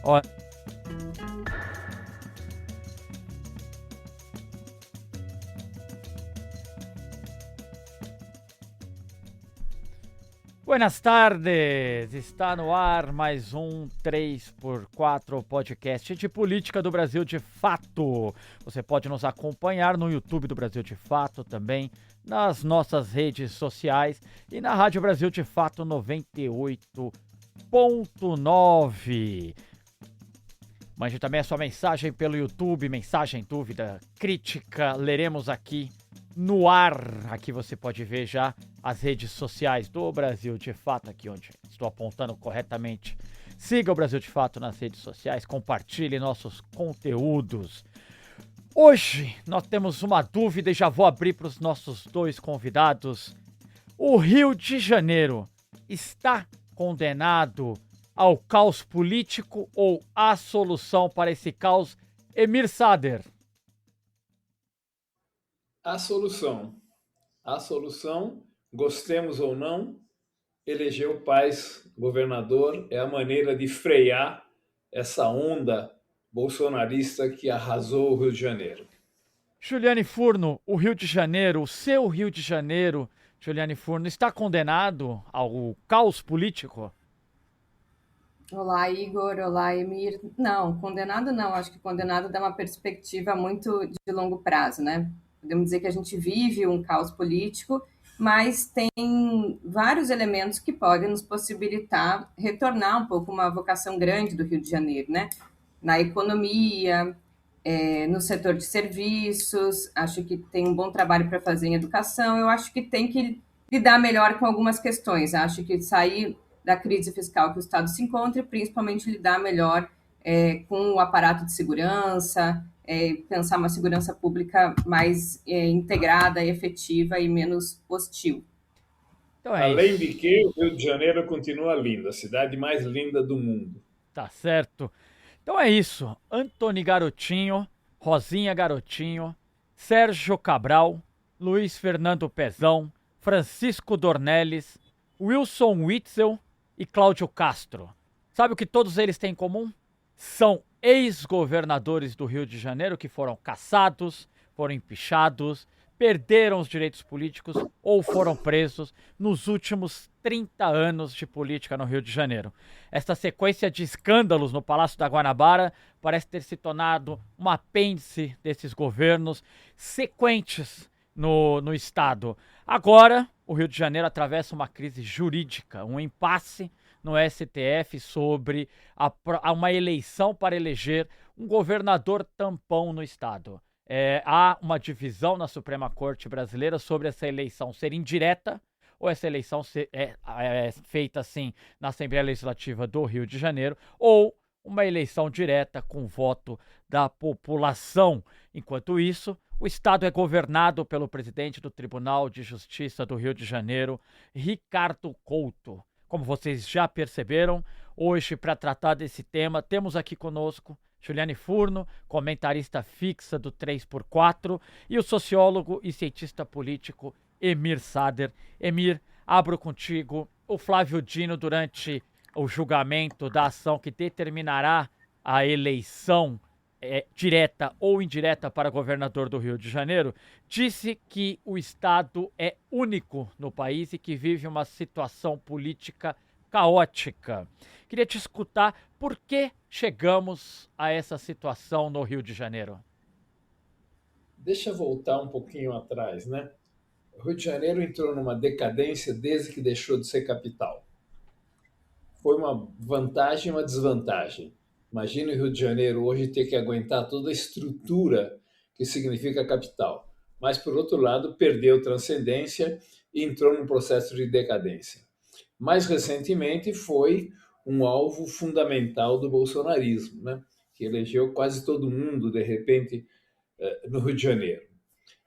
Ó, buenas tardes! Está no ar mais um 3x4 podcast de política do Brasil de Fato. Você pode nos acompanhar no YouTube do Brasil de Fato também, nas nossas redes sociais e na Rádio Brasil de Fato 98.9. Mande também a sua mensagem pelo YouTube, mensagem, dúvida, crítica, leremos aqui no ar. Aqui você pode ver já as redes sociais do Brasil de Fato, aqui onde estou apontando corretamente. Siga o Brasil de Fato nas redes sociais, compartilhe nossos conteúdos. Hoje nós temos uma dúvida e já vou abrir para os nossos dois convidados. O Rio de Janeiro está condenado ao caos político ou há solução para esse caos? Emir Sader. A solução. A solução, gostemos ou não, eleger o Paes governador é a maneira de frear essa onda bolsonarista que arrasou o Rio de Janeiro. Juliane Furno, o Rio de Janeiro, o seu Rio de Janeiro, Juliane Furno, está condenado ao caos político? Olá, Igor. Olá, Emir. Não, condenado não. Acho que condenado dá uma perspectiva muito de longo prazo, né? Podemos dizer que a gente vive um caos político, mas tem vários elementos que podem nos possibilitar retornar um pouco uma vocação grande do Rio de Janeiro, né? Na economia, no setor de serviços, acho que tem um bom trabalho para fazer em educação. Eu acho que tem que lidar melhor com algumas questões. Acho que sair da crise fiscal que o Estado se encontra e principalmente lidar melhor com o aparato de segurança, pensar uma segurança pública mais integrada, efetiva e menos hostil. Então é Além isso. de que o Rio de Janeiro continua lindo, a cidade mais linda do mundo. Tá certo. Então é isso. Antony Garotinho, Rosinha Garotinho, Sérgio Cabral, Luiz Fernando Pezão, Francisco Dornelles, Wilson Witzel e Cláudio Castro. Sabe o que todos eles têm em comum? São ex-governadores do Rio de Janeiro que foram caçados, foram empichados, perderam os direitos políticos ou foram presos nos últimos 30 anos de política no Rio de Janeiro. Esta sequência de escândalos no Palácio da Guanabara parece ter se tornado um apêndice desses governos sequentes no Estado. Agora, o Rio de Janeiro atravessa uma crise jurídica, um impasse no STF sobre uma eleição para eleger um governador tampão no Estado. Há uma divisão na Suprema Corte brasileira sobre essa eleição ser indireta ou essa eleição ser feita assim na Assembleia Legislativa do Rio de Janeiro, ou uma eleição direta com voto da população. Enquanto isso, o Estado é governado pelo presidente do Tribunal de Justiça do Rio de Janeiro, Ricardo Couto. Como vocês já perceberam, hoje, para tratar desse tema, temos aqui conosco Juliane Furno, comentarista fixa do 3x4, e o sociólogo e cientista político Emir Sader. Emir, abro contigo. O Flávio Dino, durante o julgamento da ação que determinará a eleição direta ou indireta para governador do Rio de Janeiro, disse que o Estado é único no país e que vive uma situação política caótica. Queria te escutar por que chegamos a essa situação no Rio de Janeiro. Deixa eu voltar um pouquinho atrás, né? O Rio de Janeiro entrou numa decadência desde que deixou de ser capital. Foi uma vantagem e uma desvantagem. Imagina o Rio de Janeiro hoje ter que aguentar toda a estrutura que significa a capital. Mas, por outro lado, perdeu transcendência e entrou num processo de decadência. Mais recentemente, foi um alvo fundamental do bolsonarismo, né? Que elegeu quase todo mundo, de repente, no Rio de Janeiro.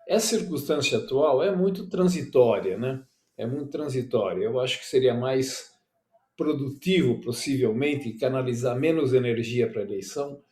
Essa circunstância atual é muito transitória, né? É muito transitória. Eu acho que seria mais produtivo, possivelmente, canalizar menos energia para a eleição,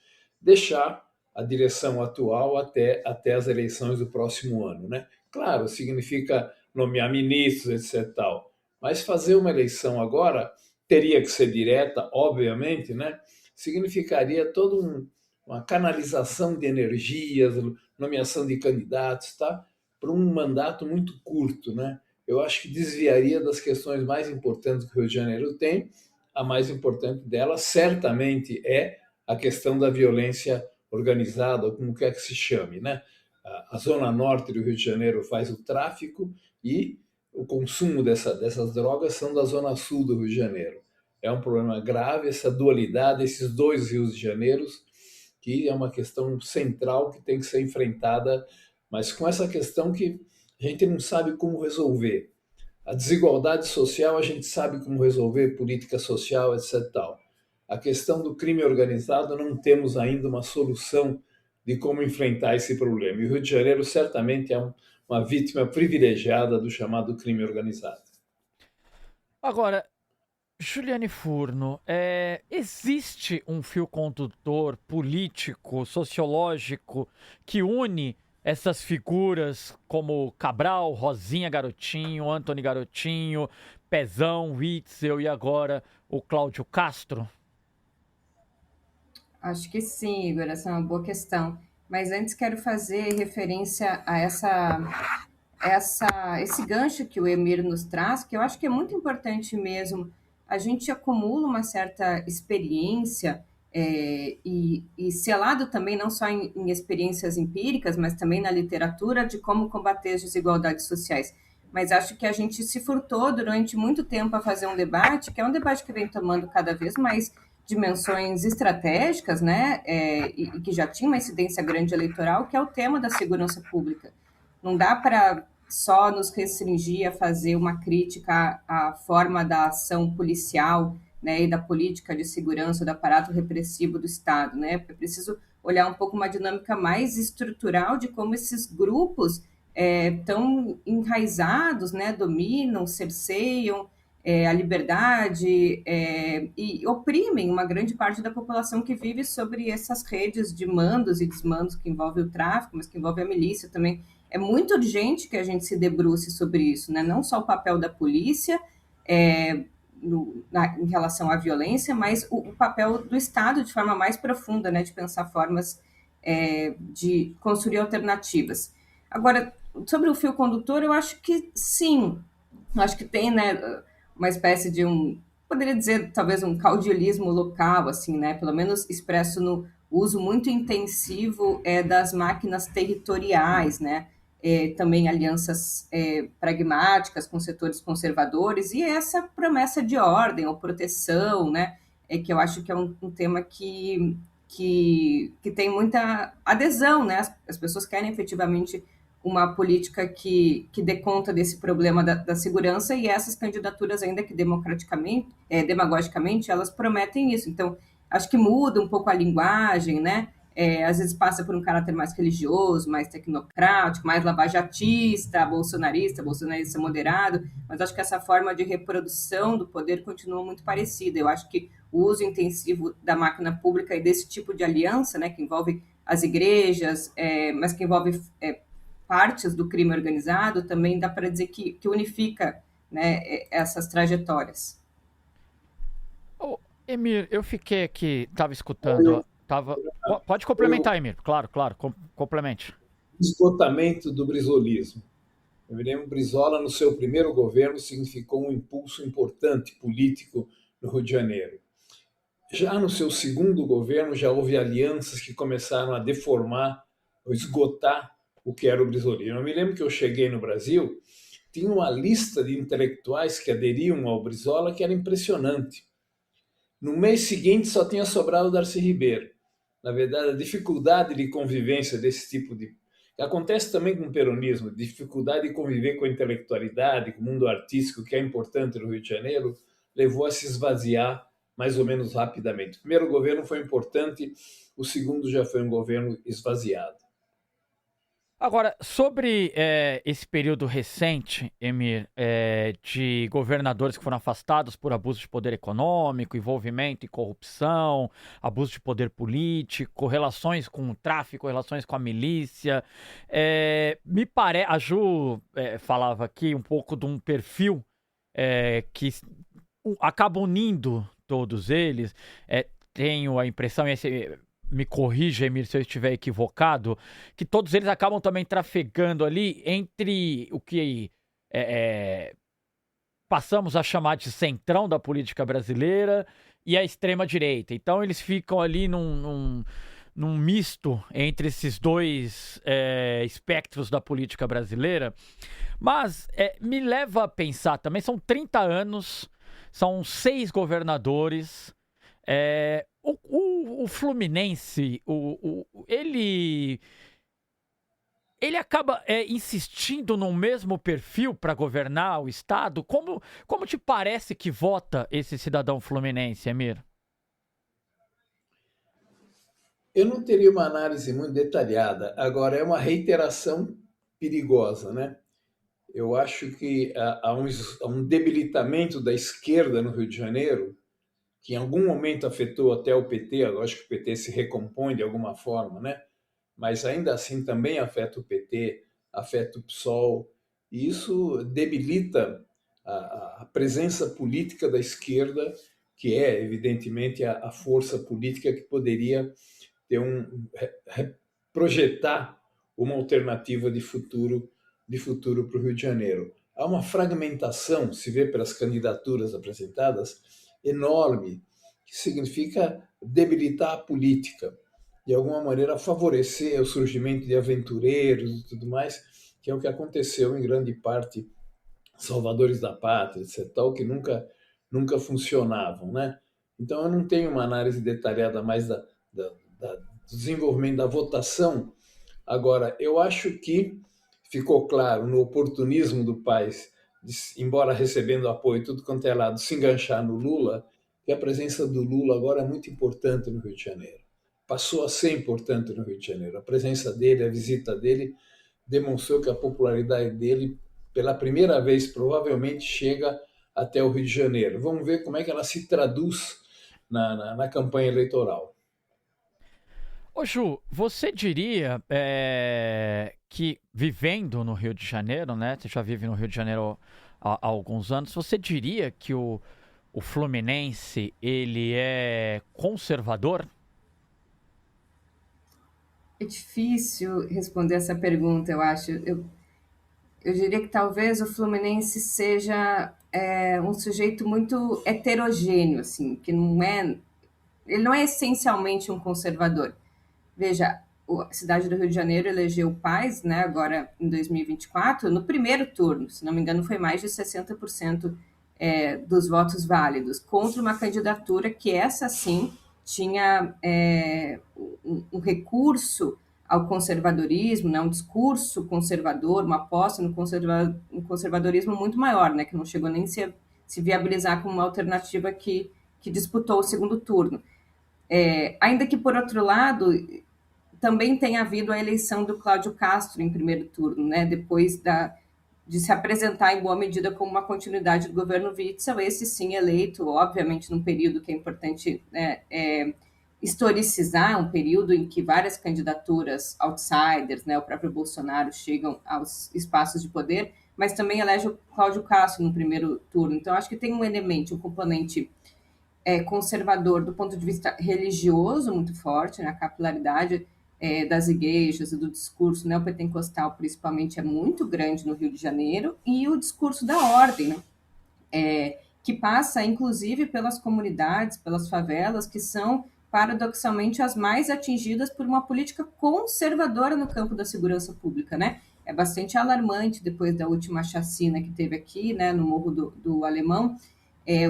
deixar a direção atual até as eleições do próximo ano, né? Claro, significa nomear ministros, etc. Tal, mas fazer uma eleição agora teria que ser direta, obviamente, né? Significaria toda uma canalização de energias, nomeação de candidatos, tá? Para um mandato muito curto, né? Eu acho que desviaria das questões mais importantes que o Rio de Janeiro tem. A mais importante delas, certamente, é a questão da violência organizada, ou como quer que se chame, né? A Zona Norte do Rio de Janeiro faz o tráfico e o consumo dessas drogas são da Zona Sul do Rio de Janeiro. É um problema grave essa dualidade, esses dois Rios de Janeiro, que é uma questão central que tem que ser enfrentada, mas com essa questão que a gente não sabe como resolver. A desigualdade social a gente sabe como resolver, política social, etc. Tal. A questão do crime organizado não temos ainda uma solução de como enfrentar esse problema. E o Rio de Janeiro certamente é uma vítima privilegiada do chamado crime organizado. Agora, Juliane Furno, existe um fio condutor político, sociológico, que une essas figuras como Cabral, Rosinha Garotinho, Antony Garotinho, Pezão, Witzel e agora o Cláudio Castro? Acho que sim, Igor, essa é uma boa questão. Mas antes quero fazer referência a esse gancho que o Emir nos traz, que eu acho que é muito importante mesmo. A gente acumula uma certa experiência e selado também não só em experiências empíricas, mas também na literatura de como combater as desigualdades sociais. Mas acho que a gente se furtou durante muito tempo a fazer um debate, que é um debate que vem tomando cada vez mais dimensões estratégicas, né, e que já tinha uma incidência grande eleitoral, que é o tema da segurança pública. Não dá para só nos restringir a fazer uma crítica à forma da ação policial, né, e da política de segurança, do aparato repressivo do Estado, né? É preciso olhar um pouco uma dinâmica mais estrutural de como esses grupos estão enraizados, né, dominam, cerceiam a liberdade e oprimem uma grande parte da população que vive sobre essas redes de mandos e desmandos que envolvem o tráfico, mas que envolvem a milícia também. É muito urgente que a gente se debruce sobre isso, né? Não só o papel da polícia em relação à violência, mas o papel do Estado de forma mais profunda, né? De pensar formas de construir alternativas. Agora, sobre o fio condutor, eu acho que sim, eu acho que tem, né, uma espécie de poderia dizer, talvez um caudillismo local, assim, né, pelo menos expresso no uso muito intensivo das máquinas territoriais, né, também alianças pragmáticas com setores conservadores e essa promessa de ordem ou proteção, né, que eu acho que é um tema que tem muita adesão, né, as pessoas querem efetivamente uma política que dê conta desse problema da segurança e essas candidaturas, ainda que demagogicamente, elas prometem isso. Então, acho que muda um pouco a linguagem, né? Às vezes passa por um caráter mais religioso, mais tecnocrático, mais lavajatista, bolsonarista moderado, mas acho que essa forma de reprodução do poder continua muito parecida. Eu acho que o uso intensivo da máquina pública e desse tipo de aliança, né, que envolve as igrejas, mas que envolve partes do crime organizado, também dá para dizer que unifica, né, essas trajetórias. Emir, eu fiquei aqui, estava escutando, pode complementar, Emir, claro, complemente. Esgotamento do brizolismo. Eu me lembro, Brizola, no seu primeiro governo, significou um impulso importante político no Rio de Janeiro. Já no seu segundo governo, já houve alianças que começaram a deformar, ou esgotar o que era o brizolismo. Eu me lembro que eu cheguei no Brasil, tinha uma lista de intelectuais que aderiam ao Brizola que era impressionante. No mês seguinte só tinha sobrado o Darcy Ribeiro. Na verdade, a dificuldade de convivência desse tipo de... Acontece também com o peronismo, dificuldade de conviver com a intelectualidade, com o mundo artístico, que é importante no Rio de Janeiro, levou a se esvaziar mais ou menos rapidamente. O primeiro governo foi importante, o segundo já foi um governo esvaziado. Agora, sobre esse período recente, Emir, de governadores que foram afastados por abuso de poder econômico, envolvimento em corrupção, abuso de poder político, relações com o tráfico, relações com a milícia, me parece, a Ju falava aqui um pouco de um perfil que acaba unindo todos eles. Tenho a impressão, me corrija, Emir, se eu estiver equivocado, que todos eles acabam também trafegando ali entre o que passamos a chamar de centrão da política brasileira e a extrema-direita. Então eles ficam ali num misto entre esses dois espectros da política brasileira. Mas me leva a pensar também, são 30 anos, são 6 governadores. O Fluminense, ele acaba insistindo no mesmo perfil para governar o estado. Como te parece que vota esse cidadão fluminense, Emir? Eu não teria uma análise muito detalhada. Agora, é uma reiteração perigosa, né? Eu acho que há um debilitamento da esquerda no Rio de Janeiro, que em algum momento afetou até o PT. Eu acho que o PT se recompõe de alguma forma, né? Mas ainda assim também afeta o PT, afeta o PSOL, e isso debilita a presença política da esquerda, que é, evidentemente, a força política que poderia ter projetar uma alternativa de futuro para o Rio de Janeiro. Há uma fragmentação, se vê pelas candidaturas apresentadas, enorme, que significa debilitar a política, de alguma maneira favorecer o surgimento de aventureiros e tudo mais, que é o que aconteceu em grande parte salvadores da pátria, etc., tal, que nunca funcionavam, né? Então eu não tenho uma análise detalhada mais do desenvolvimento da votação. Agora, eu acho que ficou claro no oportunismo do país, embora recebendo apoio tudo quanto é lado, se enganchar no Lula, que a presença do Lula agora é muito importante no Rio de Janeiro. Passou a ser importante no Rio de Janeiro. A presença dele, a visita dele, demonstrou que a popularidade dele, pela primeira vez, provavelmente chega até o Rio de Janeiro. Vamos ver como é que ela se traduz na campanha eleitoral. Ô Ju, você diria que vivendo no Rio de Janeiro, né? Você já vive no Rio de Janeiro há alguns anos, você diria que o Fluminense, ele é conservador? É difícil responder essa pergunta, eu acho. Eu diria que talvez o Fluminense seja um sujeito muito heterogêneo, assim, que ele não é essencialmente um conservador. Veja, a cidade do Rio de Janeiro elegeu o Paes, né, agora em 2024, no primeiro turno, se não me engano, foi mais de 60% dos votos válidos, contra uma candidatura que essa sim tinha um recurso ao conservadorismo, né, um discurso conservador, uma aposta no conservadorismo muito maior, né, que não chegou nem se viabilizar como uma alternativa que disputou o segundo turno. Ainda que, por outro lado, também tem havido a eleição do Cláudio Castro em primeiro turno, né, depois de se apresentar em boa medida como uma continuidade do governo Witzel, esse sim eleito, obviamente, num período que é importante historicizar, um período em que várias candidaturas outsiders, né, o próprio Bolsonaro, chegam aos espaços de poder, mas também elege o Cláudio Castro no primeiro turno. Então, acho que tem um elemento, um componente conservador do ponto de vista religioso muito forte, né, a capilaridade das igrejas e do discurso neopentecostal, principalmente, é muito grande no Rio de Janeiro, e o discurso da ordem, né, que passa, inclusive, pelas comunidades, pelas favelas, que são, paradoxalmente, as mais atingidas por uma política conservadora no campo da segurança pública, né? É bastante alarmante, depois da última chacina que teve aqui, né, no Morro do Alemão,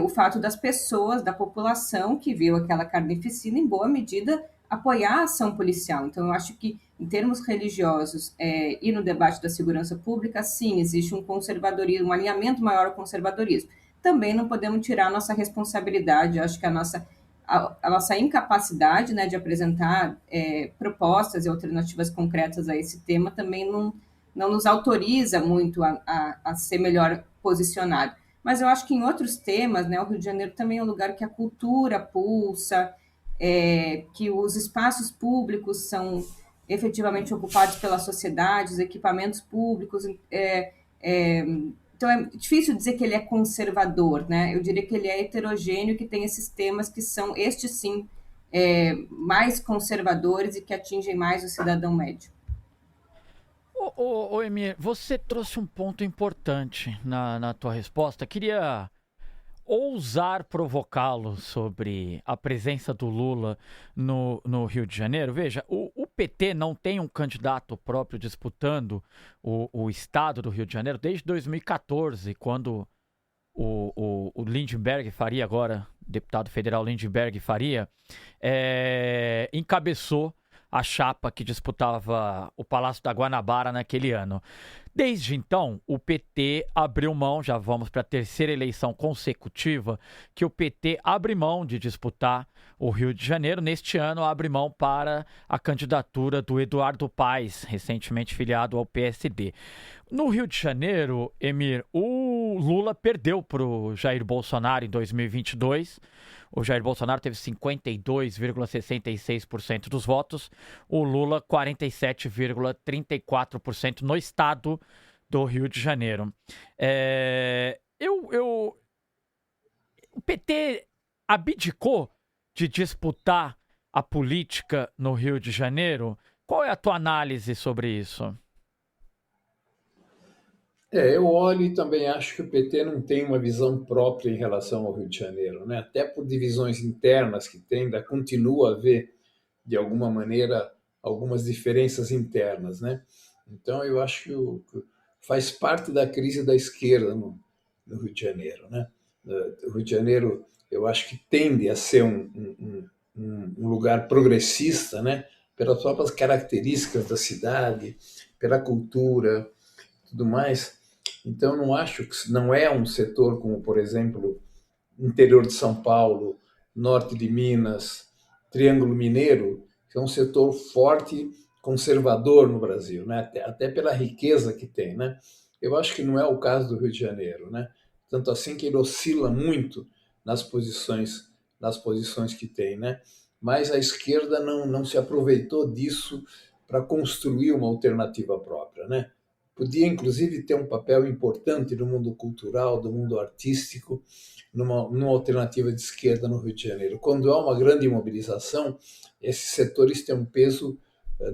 o fato das pessoas, da população que viu aquela carnificina, em boa medida, apoiar a ação policial. Então, eu acho que, em termos religiosos e no debate da segurança pública, sim, existe um conservadorismo, um alinhamento maior ao conservadorismo. Também não podemos tirar a nossa responsabilidade, eu acho que a nossa incapacidade, né, de apresentar propostas e alternativas concretas a esse tema também não nos autoriza muito a ser melhor posicionado. Mas eu acho que em outros temas, né, o Rio de Janeiro também é um lugar que a cultura pulsa, que os espaços públicos são efetivamente ocupados pela sociedade, os equipamentos públicos Então é difícil dizer que ele é conservador, né? Eu diria que ele é heterogêneo, que tem esses temas que são, estes sim, mais conservadores e que atingem mais o cidadão médio. Ô, Emir, você trouxe um ponto importante na tua resposta. Queria ousar provocá-lo sobre a presença do Lula no Rio de Janeiro. Veja, o PT não tem um candidato próprio disputando o estado do Rio de Janeiro desde 2014, quando o Lindenberg Faria, agora deputado federal Lindenberg Faria, encabeçou a chapa que disputava o Palácio da Guanabara naquele ano. Desde então, o PT abriu mão, já vamos para a terceira eleição consecutiva, que o PT abre mão de disputar o Rio de Janeiro. Neste ano, abre mão para a candidatura do Eduardo Paes, recentemente filiado ao PSD. No Rio de Janeiro, Emir, o Lula perdeu para o Jair Bolsonaro em 2022. O Jair Bolsonaro teve 52,66% dos votos, o Lula 47,34% no estado do Rio de Janeiro. O PT abdicou de disputar a política no Rio de Janeiro? Qual é a tua análise sobre isso? Eu olho e também acho que o PT não tem uma visão própria em relação ao Rio de Janeiro, né? Até por divisões internas que tem, ainda continua a haver, de alguma maneira, algumas diferenças internas, né? Então, eu acho que faz parte da crise da esquerda no Rio de Janeiro, né? O Rio de Janeiro, eu acho que tende a ser um lugar progressista, né? Pelas próprias características da cidade, pela cultura, tudo mais. Então, não acho que não é um setor como, por exemplo, interior de São Paulo, norte de Minas, Triângulo Mineiro, que é um setor forte, conservador no Brasil, né? Até pela riqueza que tem, né? Eu acho que não é o caso do Rio de Janeiro, né? Tanto assim que ele oscila muito nas posições que tem, né? Mas a esquerda não se aproveitou disso para construir uma alternativa própria, né? Podia, inclusive, ter um papel importante no mundo cultural, do mundo artístico, numa alternativa de esquerda no Rio de Janeiro. Quando há uma grande mobilização, esses setores têm um peso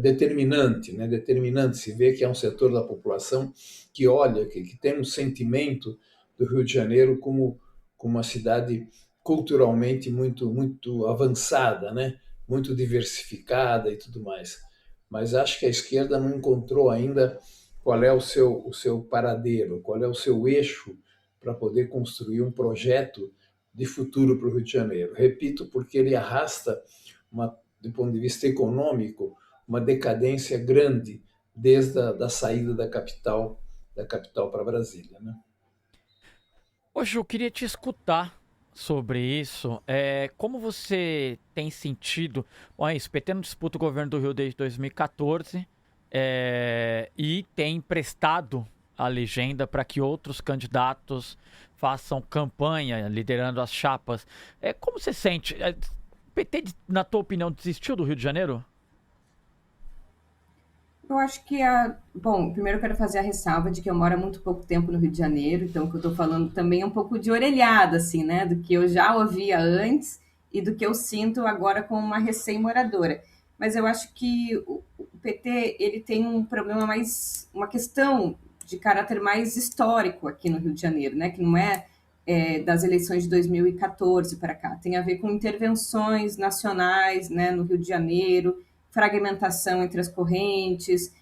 determinante, né? Determinante. Se vê que é um setor da população que olha, que tem um sentimento do Rio de Janeiro como uma cidade culturalmente muito avançada, né? Muito diversificada e tudo mais. Mas acho que a esquerda não encontrou ainda qual é o seu paradeiro, qual é o seu eixo para poder construir um projeto de futuro para o Rio de Janeiro. Repito, porque ele arrasta, do ponto de vista econômico, uma decadência grande desde a saída da capital para Brasília, né? Hoje eu queria te escutar sobre isso. Como você tem sentido? Bom, o PT não disputa o governo do Rio desde 2014 e tem emprestado a legenda para que outros candidatos façam campanha liderando as chapas. Como você sente? O PT, na tua opinião, desistiu do Rio de Janeiro? Eu acho que Bom, primeiro eu quero fazer a ressalva de que eu moro há muito pouco tempo no Rio de Janeiro, então o que eu estou falando também é um pouco de orelhada, assim, né? Do que eu já ouvia antes e do que eu sinto agora como uma recém-moradora. Mas eu acho que o PT, ele tem um problema mais... uma questão de caráter mais histórico aqui no Rio de Janeiro, né? Que não das eleições de 2014 para cá. Tem a ver com intervenções nacionais, né, no Rio de Janeiro, fragmentação entre as correntes,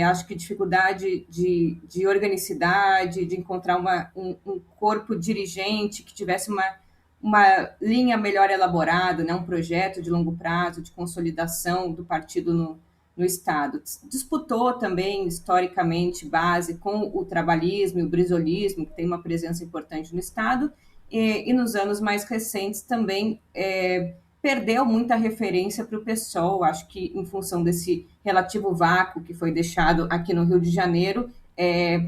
acho que dificuldade de organicidade, de encontrar um corpo dirigente que tivesse uma linha melhor elaborada, né, um projeto de longo prazo, de consolidação do partido no Estado. Disputou também, historicamente, base com o trabalhismo e o brizolismo, que tem uma presença importante no Estado, e nos anos mais recentes também perdeu muita referência para o PSOL, acho que em função desse relativo vácuo que foi deixado aqui no Rio de Janeiro,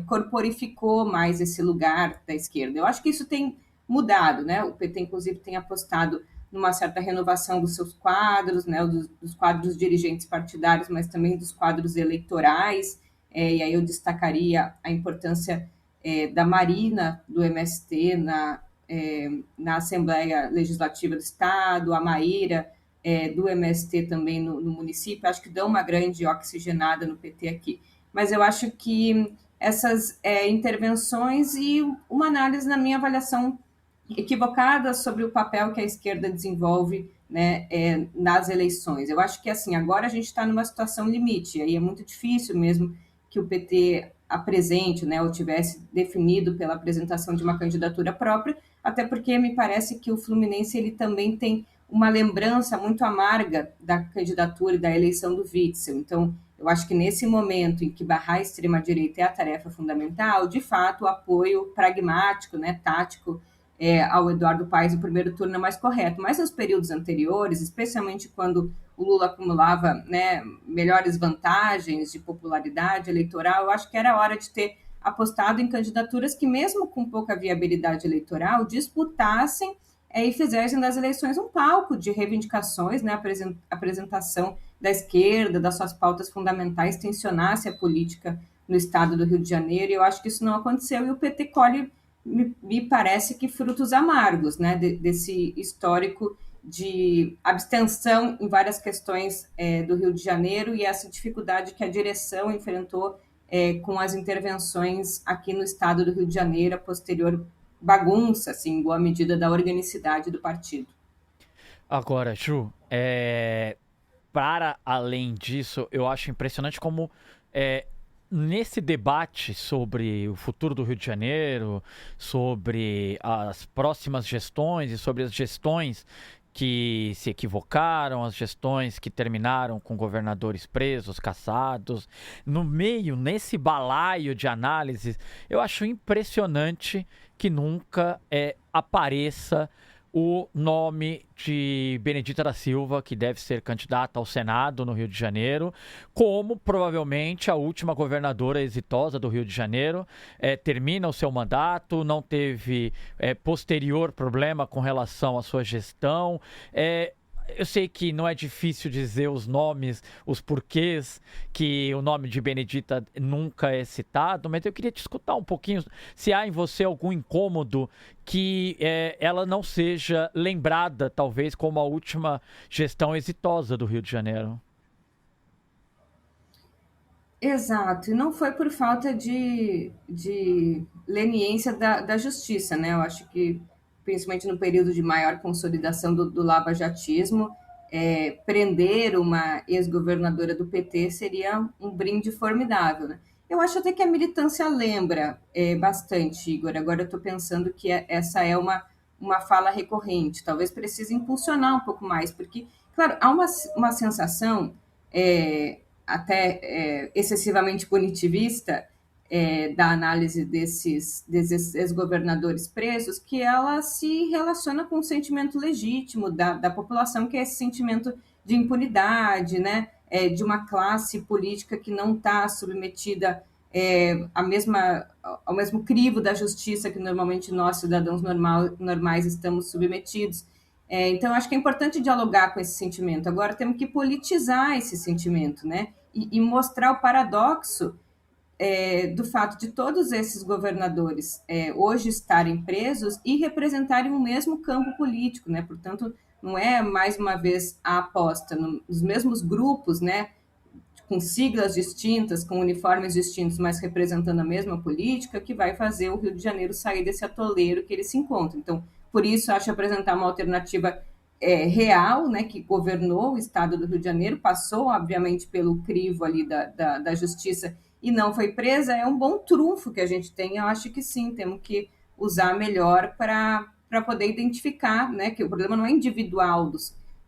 corporificou mais esse lugar da esquerda. Eu acho que isso tem mudado, né? O PT, inclusive, tem apostado numa certa renovação dos seus quadros, né? Dos quadros dirigentes partidários, mas também dos quadros eleitorais, e aí eu destacaria a importância da Marina, do MST, na Assembleia Legislativa do Estado, a Maíra, do MST também no município, acho que dão uma grande oxigenada no PT aqui. Mas eu acho que essas intervenções e uma análise, na minha avaliação, equivocada sobre o papel que a esquerda desenvolve, né, nas eleições. Eu acho que assim, agora a gente está numa situação limite, aí é muito difícil mesmo que o PT apresente, né, ou tivesse definido pela apresentação de uma candidatura própria, até porque me parece que o Fluminense ele também tem uma lembrança muito amarga da candidatura e da eleição do Witzel. Então, eu acho que nesse momento em que barrar a extrema-direita é a tarefa fundamental, de fato, o apoio pragmático, né, tático, ao Eduardo Paes no primeiro turno é mais correto. Mas nos períodos anteriores, especialmente quando o Lula acumulava, né, melhores vantagens de popularidade eleitoral, eu acho que era hora de ter apostado em candidaturas que, mesmo com pouca viabilidade eleitoral, disputassem e fizessem das eleições um palco de reivindicações, né, apresentação da esquerda, das suas pautas fundamentais, tensionasse a política no estado do Rio de Janeiro, e eu acho que isso não aconteceu, e o PT colhe, me parece que frutos amargos, né, desse histórico de abstenção em várias questões do Rio de Janeiro e essa dificuldade que a direção enfrentou com as intervenções aqui no estado do Rio de Janeiro, a posterior bagunça, assim, em boa medida, da organicidade do partido. Agora, Ju, para além disso, eu acho impressionante como nesse debate sobre o futuro do Rio de Janeiro, sobre as próximas gestões e sobre as gestões que se equivocaram, as gestões que terminaram com governadores presos, caçados, no meio, nesse balaio de análises, eu acho impressionante que nunca apareça o nome de Benedita da Silva, que deve ser candidata ao Senado no Rio de Janeiro, como provavelmente a última governadora exitosa do Rio de Janeiro, termina o seu mandato, não teve posterior problema com relação à sua gestão. Eu sei que não é difícil dizer os nomes, os porquês que o nome de Benedita nunca é citado, mas eu queria te escutar um pouquinho se há em você algum incômodo que ela não seja lembrada, talvez, como a última gestão exitosa do Rio de Janeiro. Exato, e não foi por falta de leniência da justiça, né? Eu acho que, principalmente no período de maior consolidação do lavajatismo, prender uma ex-governadora do PT seria um brinde formidável, né? Eu acho até que a militância lembra bastante, Igor. Agora eu estou pensando que essa é uma fala recorrente. Talvez precise impulsionar um pouco mais, porque, claro, há uma sensação até excessivamente punitivista da análise desses ex-governadores presos, que ela se relaciona com um sentimento legítimo da população, que é esse sentimento de impunidade, né? De uma classe política que não está submetida ao mesmo crivo da justiça que normalmente nós, cidadãos normais, estamos submetidos. Então, acho que é importante dialogar com esse sentimento. Agora, temos que politizar esse sentimento, né? E mostrar o paradoxo do fato de todos esses governadores hoje estarem presos e representarem o mesmo campo político, né? Portanto, não é, mais uma vez, a aposta nos mesmos grupos, né? Com siglas distintas, com uniformes distintos, mas representando a mesma política, que vai fazer o Rio de Janeiro sair desse atoleiro que ele se encontra. Então, por isso, acho apresentar uma alternativa real, né, que governou o estado do Rio de Janeiro, passou, obviamente, pelo crivo ali da justiça e não foi presa, é um bom trunfo que a gente tem. Eu acho que sim, temos que usar melhor para poder identificar, né, que o problema não é individual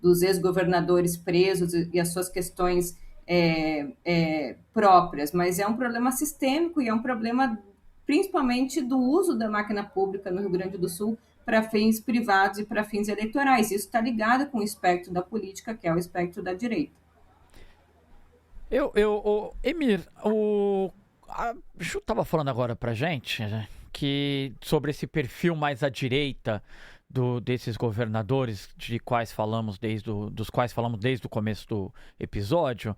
dos ex-governadores presos e as suas questões próprias, mas é um problema sistêmico e é um problema principalmente do uso da máquina pública no Rio Grande do Sul para fins privados e para fins eleitorais. Isso está ligado com o espectro da política, que é o espectro da direita. Emir, a Ju estava falando agora pra gente, né, que sobre esse perfil mais à direita desses governadores dos quais falamos desde o começo do episódio.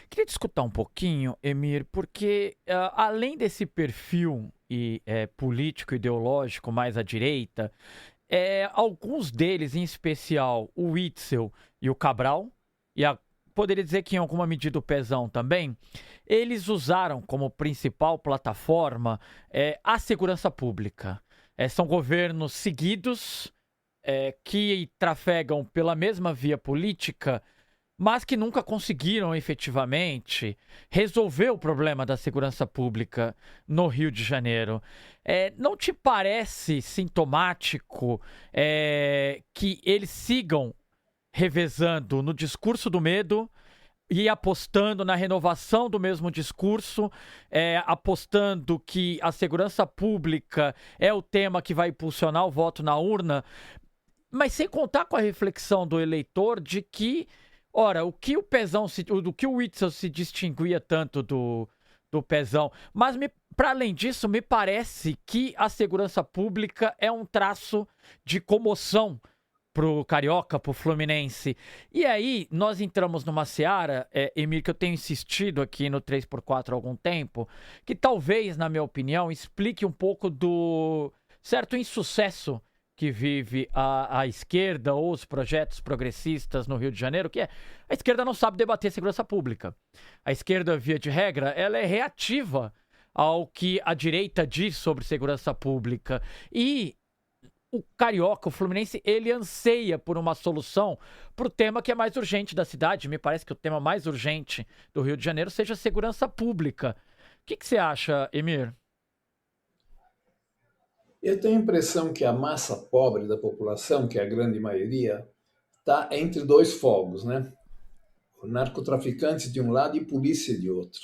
Queria te escutar um pouquinho, Emir, porque além desse perfil político ideológico mais à direita, alguns deles, em especial o Witzel e o Cabral, poderia dizer que em alguma medida o Pezão também, eles usaram como principal plataforma a segurança pública. São governos seguidos que trafegam pela mesma via política, mas que nunca conseguiram efetivamente resolver o problema da segurança pública no Rio de Janeiro. Não te parece sintomático que eles sigam revezando no discurso do medo e apostando na renovação do mesmo discurso, apostando que a segurança pública é o tema que vai impulsionar o voto na urna, mas sem contar com a reflexão do eleitor de que, ora, do que o Witzel se distinguia tanto do Pezão, mas para além disso, me parece que a segurança pública é um traço de comoção pro Carioca, pro Fluminense. E aí, nós entramos numa seara, Emir, que eu tenho insistido aqui no 3x4 há algum tempo, que talvez, na minha opinião, explique um pouco do certo insucesso que vive a esquerda ou os projetos progressistas no Rio de Janeiro, que a esquerda não sabe debater segurança pública. A esquerda, via de regra, ela é reativa ao que a direita diz sobre segurança pública. E o Carioca, o Fluminense, ele anseia por uma solução para o tema que é mais urgente da cidade. Me parece que o tema mais urgente do Rio de Janeiro seja a segurança pública. O que você acha, Emir? Eu tenho a impressão que a massa pobre da população, que é a grande maioria, está entre dois fogos, né? Narcotraficantes de um lado e polícia de outro.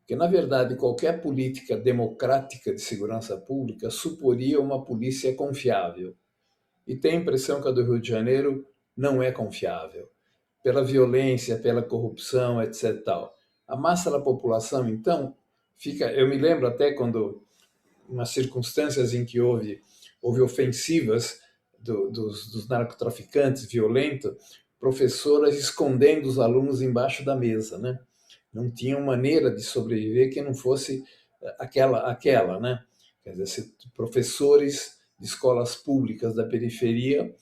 Porque, na verdade, qualquer política democrática de segurança pública suporia uma polícia confiável. E tenho a impressão que a do Rio de Janeiro não é confiável, pela violência, pela corrupção, etc. Tal. A massa da população, então, fica. Eu me lembro até quando, nas circunstâncias em que houve ofensivas dos narcotraficantes violentos, professoras escondendo os alunos embaixo da mesa, né? Não tinham maneira de sobreviver que não fosse aquela, né? Quer dizer, professores de escolas públicas da periferia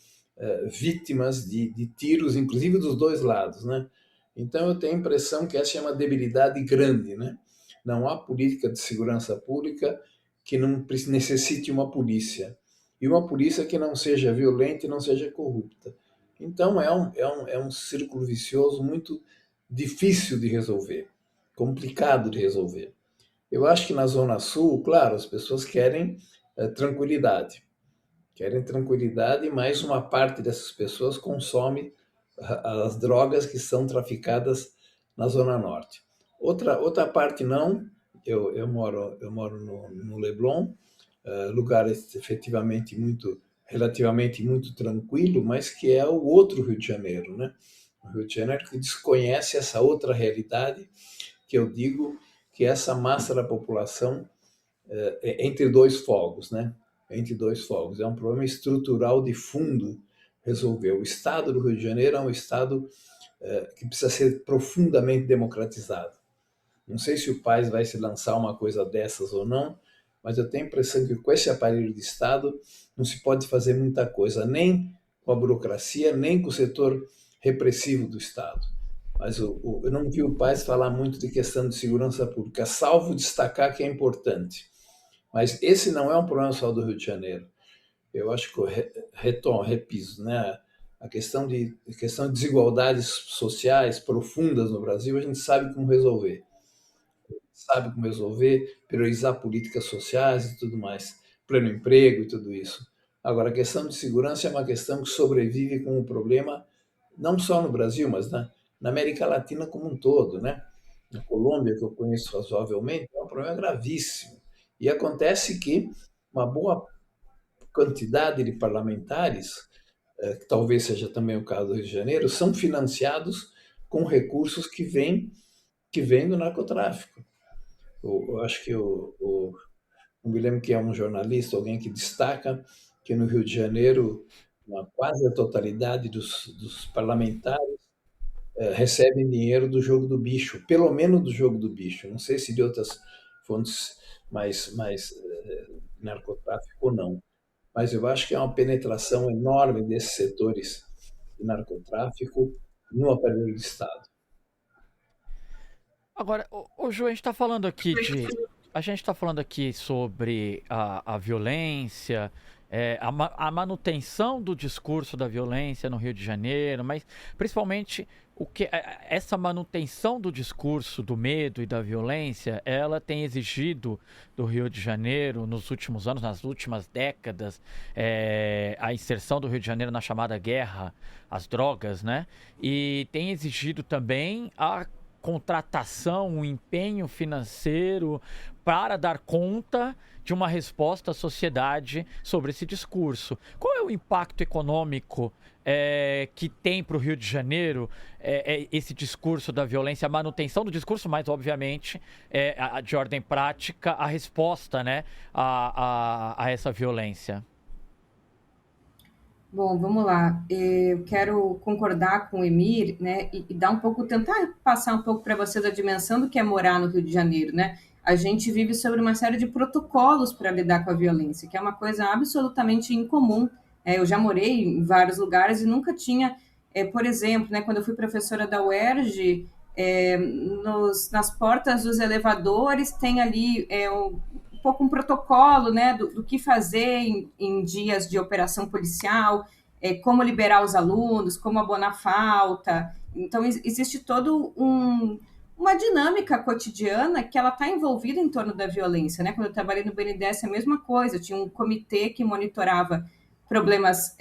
vítimas de tiros, inclusive dos dois lados, né? Então eu tenho a impressão que essa é uma debilidade grande, né? Não há política de segurança pública que não necessite uma polícia, e uma polícia que não seja violenta e não seja corrupta. Então é um círculo vicioso muito difícil de resolver, complicado de resolver. Eu acho que na Zona Sul, claro, as pessoas tranquilidade. Querem tranquilidade, mas uma parte dessas pessoas consome as drogas que são traficadas na Zona Norte. Outra parte não. Eu moro no Leblon, lugar efetivamente relativamente muito tranquilo, mas que é o outro Rio de Janeiro, né? O Rio de Janeiro que desconhece essa outra realidade, que eu digo que essa massa da população é entre dois fogos, né? Entre dois fogos. É um problema estrutural de fundo resolver. O Estado do Rio de Janeiro é um Estado que precisa ser profundamente democratizado. Não sei se o Paes vai se lançar uma coisa dessas ou não, mas eu tenho a impressão que com esse aparelho de Estado não se pode fazer muita coisa, nem com a burocracia, nem com o setor repressivo do Estado. Mas eu não vi o Paes falar muito de questão de segurança pública, salvo destacar que é importante. Mas esse não é um problema só do Rio de Janeiro. Eu acho que eu repiso, né? A questão de desigualdades sociais profundas no Brasil, a gente sabe como resolver. Sabe como resolver, priorizar políticas sociais e tudo mais, pleno emprego e tudo isso. Agora, a questão de segurança é uma questão que sobrevive como um problema, não só no Brasil, mas na América Latina como um todo, né? Na Colômbia, que eu conheço razoavelmente, é um problema gravíssimo. E acontece que uma boa quantidade de parlamentares, que talvez seja também o caso do Rio de Janeiro, são financiados com recursos que vêm do narcotráfico. Eu acho que não me lembro que é um jornalista, alguém que destaca que no Rio de Janeiro, quase a totalidade dos parlamentares recebem dinheiro do jogo do bicho, pelo menos do jogo do bicho. Não sei se de outras fontes mais narcotráfico ou não. Mas eu acho que há uma penetração enorme desses setores de narcotráfico no aparelho do Estado. Agora, o Ju, a gente está falando aqui sobre a violência, a manutenção do discurso da violência no Rio de Janeiro, mas principalmente essa manutenção do discurso do medo e da violência, ela tem exigido do Rio de Janeiro nos últimos anos, nas últimas décadas, a inserção do Rio de Janeiro na chamada guerra às drogas, né? E tem exigido também a contratação, um empenho financeiro para dar conta de uma resposta à sociedade sobre esse discurso. Qual é o impacto econômico que tem para o Rio de Janeiro esse discurso da violência, a manutenção do discurso, mas obviamente de ordem prática, a resposta, né, a essa violência? Bom, vamos lá. Eu quero concordar com o Emir, né, e dar um pouco, tentar passar um pouco para vocês a dimensão do que é morar no Rio de Janeiro, né? A gente vive sobre uma série de protocolos para lidar com a violência, que é uma coisa absolutamente incomum. Eu já morei em vários lugares e nunca tinha, por exemplo, né, quando eu fui professora da UERJ, nas portas dos elevadores tem ali um pouco um protocolo, né, do que fazer em dias de operação policial, como liberar os alunos, como abonar falta. Então, existe todo uma dinâmica cotidiana que ela está envolvida em torno da violência, né? Quando eu trabalhei no BNDES, é a mesma coisa, tinha um comitê que monitorava problemas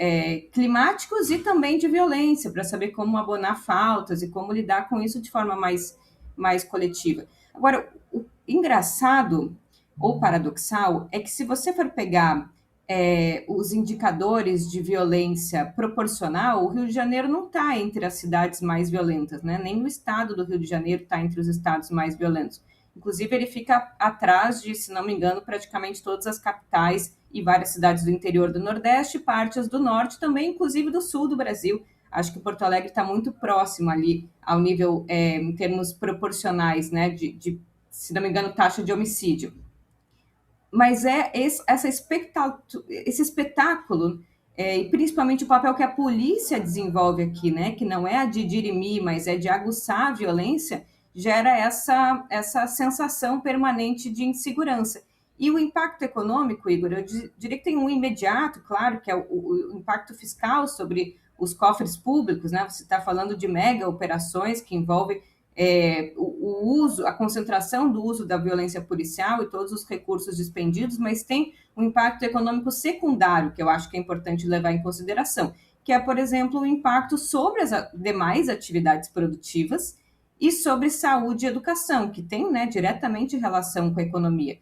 climáticos e também de violência, para saber como abonar faltas e como lidar com isso de forma mais coletiva. Agora, o engraçado ou paradoxal é que se você for pegar os indicadores de violência proporcional, o Rio de Janeiro não está entre as cidades mais violentas, né? Nem o estado do Rio de Janeiro está entre os estados mais violentos. Inclusive, ele fica atrás de, se não me engano, praticamente todas as capitais e várias cidades do interior do Nordeste, partes do Norte, também inclusive do Sul do Brasil. Acho que Porto Alegre está muito próximo ali ao nível, em termos proporcionais, né, de, se não me engano, taxa de homicídio. Mas esse espetáculo, e principalmente o papel que a polícia desenvolve aqui, né, que não é a de dirimir, mas é de aguçar a violência, gera essa sensação permanente de insegurança. E o impacto econômico, Igor, eu diria que tem um imediato, claro, que é o impacto fiscal sobre os cofres públicos, né? Você está falando de mega operações que envolvem o uso, a concentração do uso da violência policial e todos os recursos despendidos, mas tem um impacto econômico secundário, que eu acho que é importante levar em consideração, que é, por exemplo, o impacto sobre as demais atividades produtivas e sobre saúde e educação, que tem, né, diretamente relação com a economia.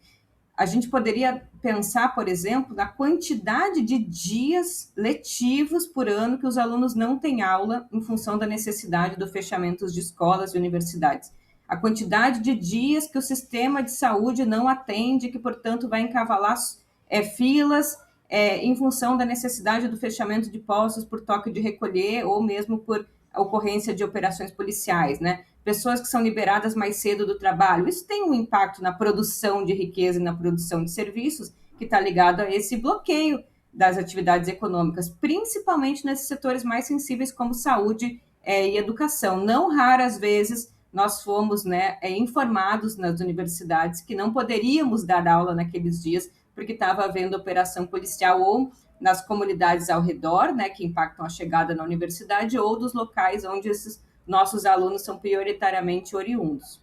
A gente poderia pensar, por exemplo, na quantidade de dias letivos por ano que os alunos não têm aula em função da necessidade do fechamento de escolas e universidades. A quantidade de dias que o sistema de saúde não atende, que, portanto, vai encavalar filas em função da necessidade do fechamento de postos por toque de recolher ou mesmo por ocorrência de operações policiais, né? Pessoas que são liberadas mais cedo do trabalho. Isso tem um impacto na produção de riqueza e na produção de serviços, que está ligado a esse bloqueio das atividades econômicas, principalmente nesses setores mais sensíveis como saúde e educação. Não raras vezes nós fomos, né, informados nas universidades que não poderíamos dar aula naqueles dias porque estava havendo operação policial ou nas comunidades ao redor, né, que impactam a chegada na universidade, ou dos locais onde esses nossos alunos são prioritariamente oriundos.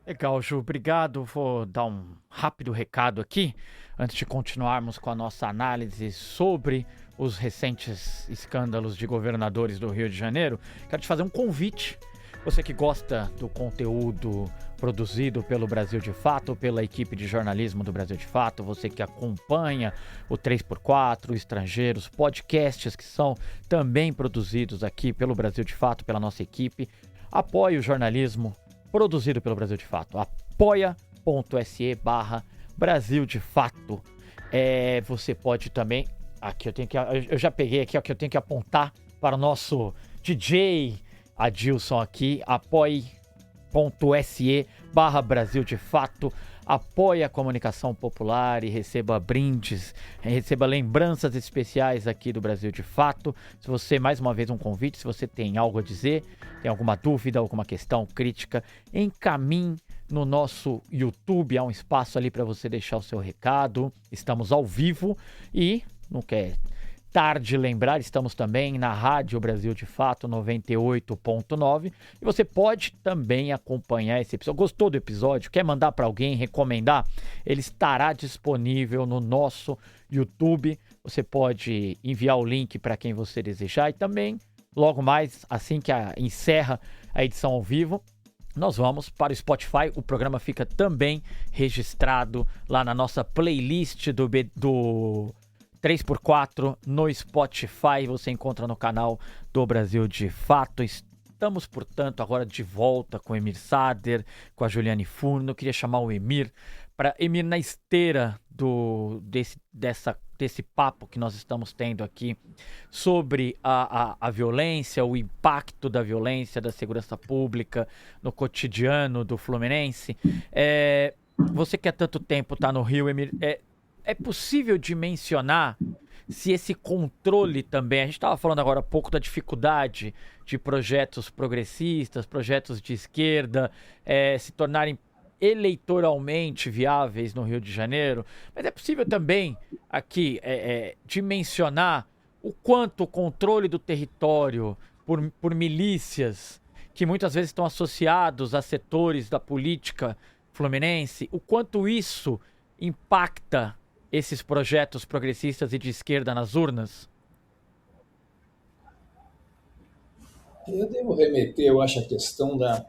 Legal, Ju, obrigado. Vou dar um rápido recado aqui, antes de continuarmos com a nossa análise sobre os recentes escândalos de governadores do Rio de Janeiro. Quero te fazer um convite. Você que gosta do conteúdo produzido pelo Brasil de Fato, pela equipe de jornalismo do Brasil de Fato, você que acompanha o 3x4, o Estrangeiros, podcasts que são também produzidos aqui pelo Brasil de Fato, pela nossa equipe, apoie o jornalismo produzido pelo Brasil de Fato. apoia.se/Brasil de Fato. Você pode também... Aqui eu já peguei aqui, ó, que eu tenho que apontar para o nosso DJ Adilson aqui, apoie.se/Brasil de Fato, apoie a comunicação popular e receba brindes, receba lembranças especiais aqui do Brasil de Fato. Se você, mais uma vez um convite, se você tem algo a dizer, tem alguma dúvida, alguma questão, crítica, encaminhe no nosso YouTube, há um espaço ali para você deixar o seu recado. Estamos ao vivo e não quer tarde lembrar, estamos também na Rádio Brasil de Fato 98.9 e você pode também acompanhar esse episódio. Gostou do episódio? Quer mandar para alguém, recomendar? Ele estará disponível no nosso YouTube. Você pode enviar o link para quem você desejar e também, logo mais, assim que encerra a edição ao vivo, nós vamos para o Spotify. O programa fica também registrado lá na nossa playlist do 3x4 no Spotify. Você encontra no canal do Brasil de Fato. Estamos, portanto, agora de volta com o Emir Sader, com a Juliane Furno. Eu queria chamar o Emir, na esteira desse papo que nós estamos tendo aqui sobre a violência, o impacto da violência, da segurança pública no cotidiano do fluminense. Você que há tanto tempo está no Rio, Emir, é possível dimensionar se esse controle também... A gente estava falando agora há pouco da dificuldade de projetos progressistas, projetos de esquerda se tornarem eleitoralmente viáveis no Rio de Janeiro, mas é possível também aqui dimensionar o quanto o controle do território por milícias, que muitas vezes estão associados a setores da política fluminense, o quanto isso impacta esses projetos progressistas e de esquerda nas urnas? Eu devo remeter, eu acho, a questão da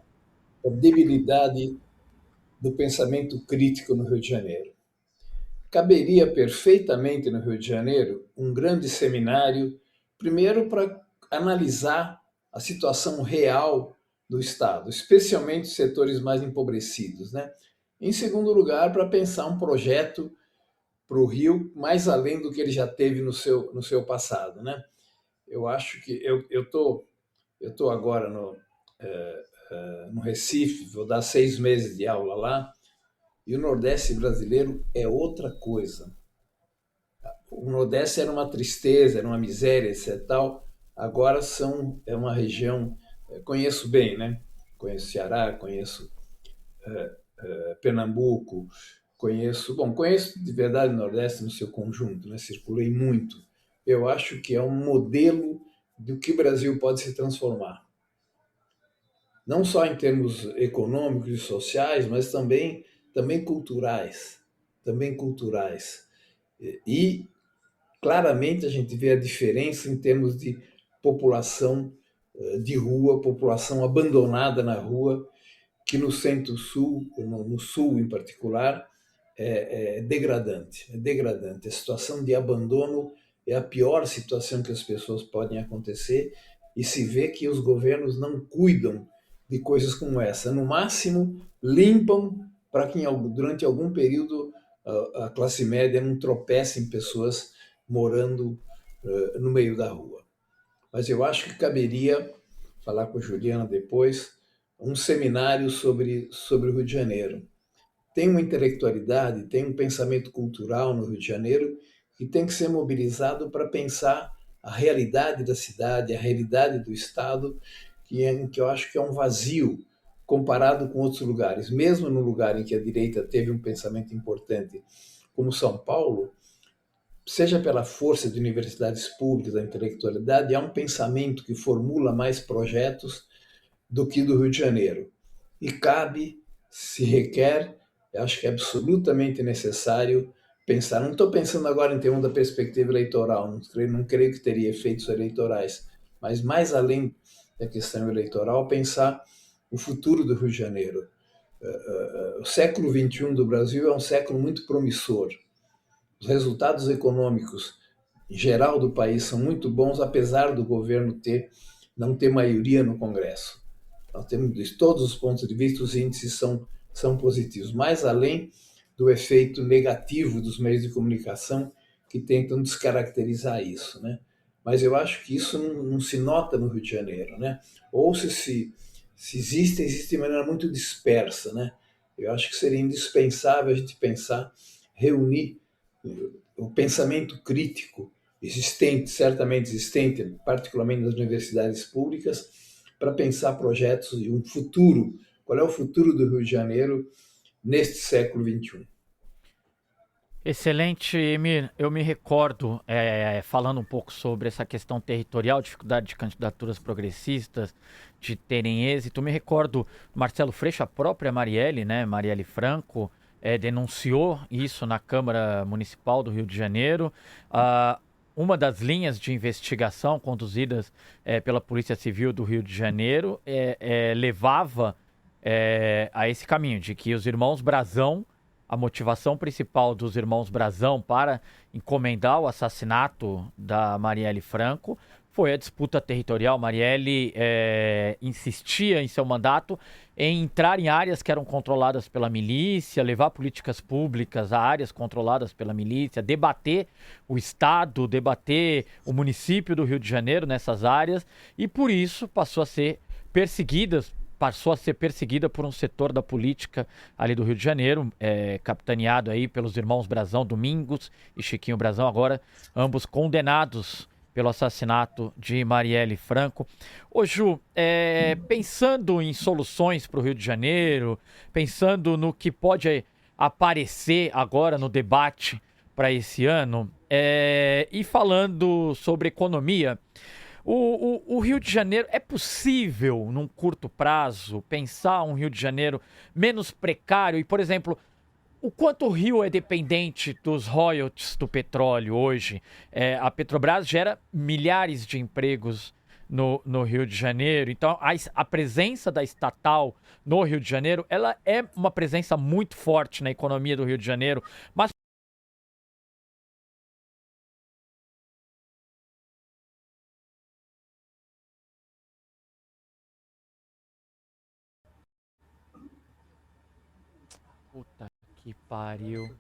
debilidade do pensamento crítico no Rio de Janeiro. Caberia perfeitamente no Rio de Janeiro um grande seminário, primeiro para analisar a situação real do Estado, especialmente os setores mais empobrecidos, né? Em segundo lugar, para pensar um projeto para o Rio mais além do que ele já teve no seu passado, né? Eu acho que eu tô agora no Recife, vou dar 6 meses de aula lá, e o Nordeste brasileiro é outra coisa. O Nordeste era uma tristeza, era uma miséria, etc. Tal. Agora é uma região, conheço bem, né? Conheço Ceará, conheço Pernambuco, conheço de verdade o Nordeste no seu conjunto, né? Circulei muito. Eu acho que é um modelo do que o Brasil pode se transformar. Não só em termos econômicos e sociais, mas também culturais. Também culturais. E, claramente, a gente vê a diferença em termos de população de rua, população abandonada na rua, que no Centro-Sul, no Sul em particular, é degradante. É degradante. A situação de abandono é a pior situação que as pessoas podem acontecer e se vê que os governos não cuidam de coisas como essa. No máximo, limpam para que durante algum período a classe média não tropece em pessoas morando no meio da rua. Mas eu acho que caberia falar com a Juliana depois um seminário sobre o Rio de Janeiro. Tem uma intelectualidade, tem um pensamento cultural no Rio de Janeiro que tem que ser mobilizado para pensar a realidade da cidade, a realidade do Estado, que eu acho que é um vazio comparado com outros lugares. Mesmo no lugar em que a direita teve um pensamento importante, como São Paulo, seja pela força de universidades públicas, da intelectualidade, há um pensamento que formula mais projetos do que do Rio de Janeiro. E se requer, eu acho que é absolutamente necessário pensar. Não estou pensando agora em termos da perspectiva eleitoral, não creio que teria efeitos eleitorais, mas mais além da questão eleitoral, pensar o futuro do Rio de Janeiro. O século XXI do Brasil é um século muito promissor. Os resultados econômicos em geral do país são muito bons, apesar do governo não ter maioria no Congresso. Nós temos, de todos os pontos de vista, os índices são positivos. Mais além, do efeito negativo dos meios de comunicação que tentam descaracterizar isso, né? Mas eu acho que isso não se nota no Rio de Janeiro, né? Ou se existe de maneira muito dispersa, né? Eu acho que seria indispensável a gente pensar, reunir o pensamento crítico existente, certamente existente, particularmente nas universidades públicas, para pensar projetos e um futuro. Qual é o futuro do Rio de Janeiro neste século XXI? Excelente, Emir. Eu me recordo, falando um pouco sobre essa questão territorial, dificuldade de candidaturas progressistas de terem êxito, me recordo Marcelo Freixo, a própria Marielle, né, Marielle Franco, denunciou isso na Câmara Municipal do Rio de Janeiro. Uma das linhas de investigação conduzidas pela Polícia Civil do Rio de Janeiro levava a esse caminho, de que os irmãos Brazão, a motivação principal dos irmãos Brazão para encomendar o assassinato da Marielle Franco foi a disputa territorial. Marielle insistia em seu mandato em entrar em áreas que eram controladas pela milícia, levar políticas públicas a áreas controladas pela milícia, debater o Estado, debater o município do Rio de Janeiro nessas áreas, e por isso passou a ser perseguida por um setor da política ali do Rio de Janeiro, capitaneado aí pelos irmãos Brazão, Domingos e Chiquinho Brazão, agora ambos condenados pelo assassinato de Marielle Franco. Ô Ju, pensando em soluções para o Rio de Janeiro, pensando no que pode aparecer agora no debate para esse ano, e falando sobre economia, o Rio de Janeiro, é possível, num curto prazo, pensar um Rio de Janeiro menos precário? E, por exemplo, o quanto o Rio é dependente dos royalties do petróleo hoje? A Petrobras gera milhares de empregos no Rio de Janeiro. Então, a presença da estatal no Rio de Janeiro, ela é uma presença muito forte na economia do Rio de Janeiro. Mas puta que pariu.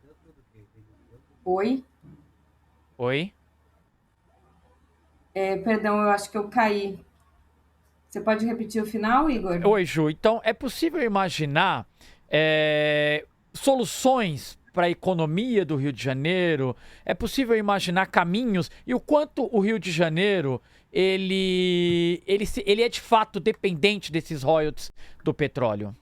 Oi? Oi? Perdão, eu acho que eu caí. Você pode repetir o final, Igor? Oi, Ju. Então, é possível imaginar soluções para a economia do Rio de Janeiro? É possível imaginar caminhos? E o quanto o Rio de Janeiro ele é de fato dependente desses royalties do petróleo?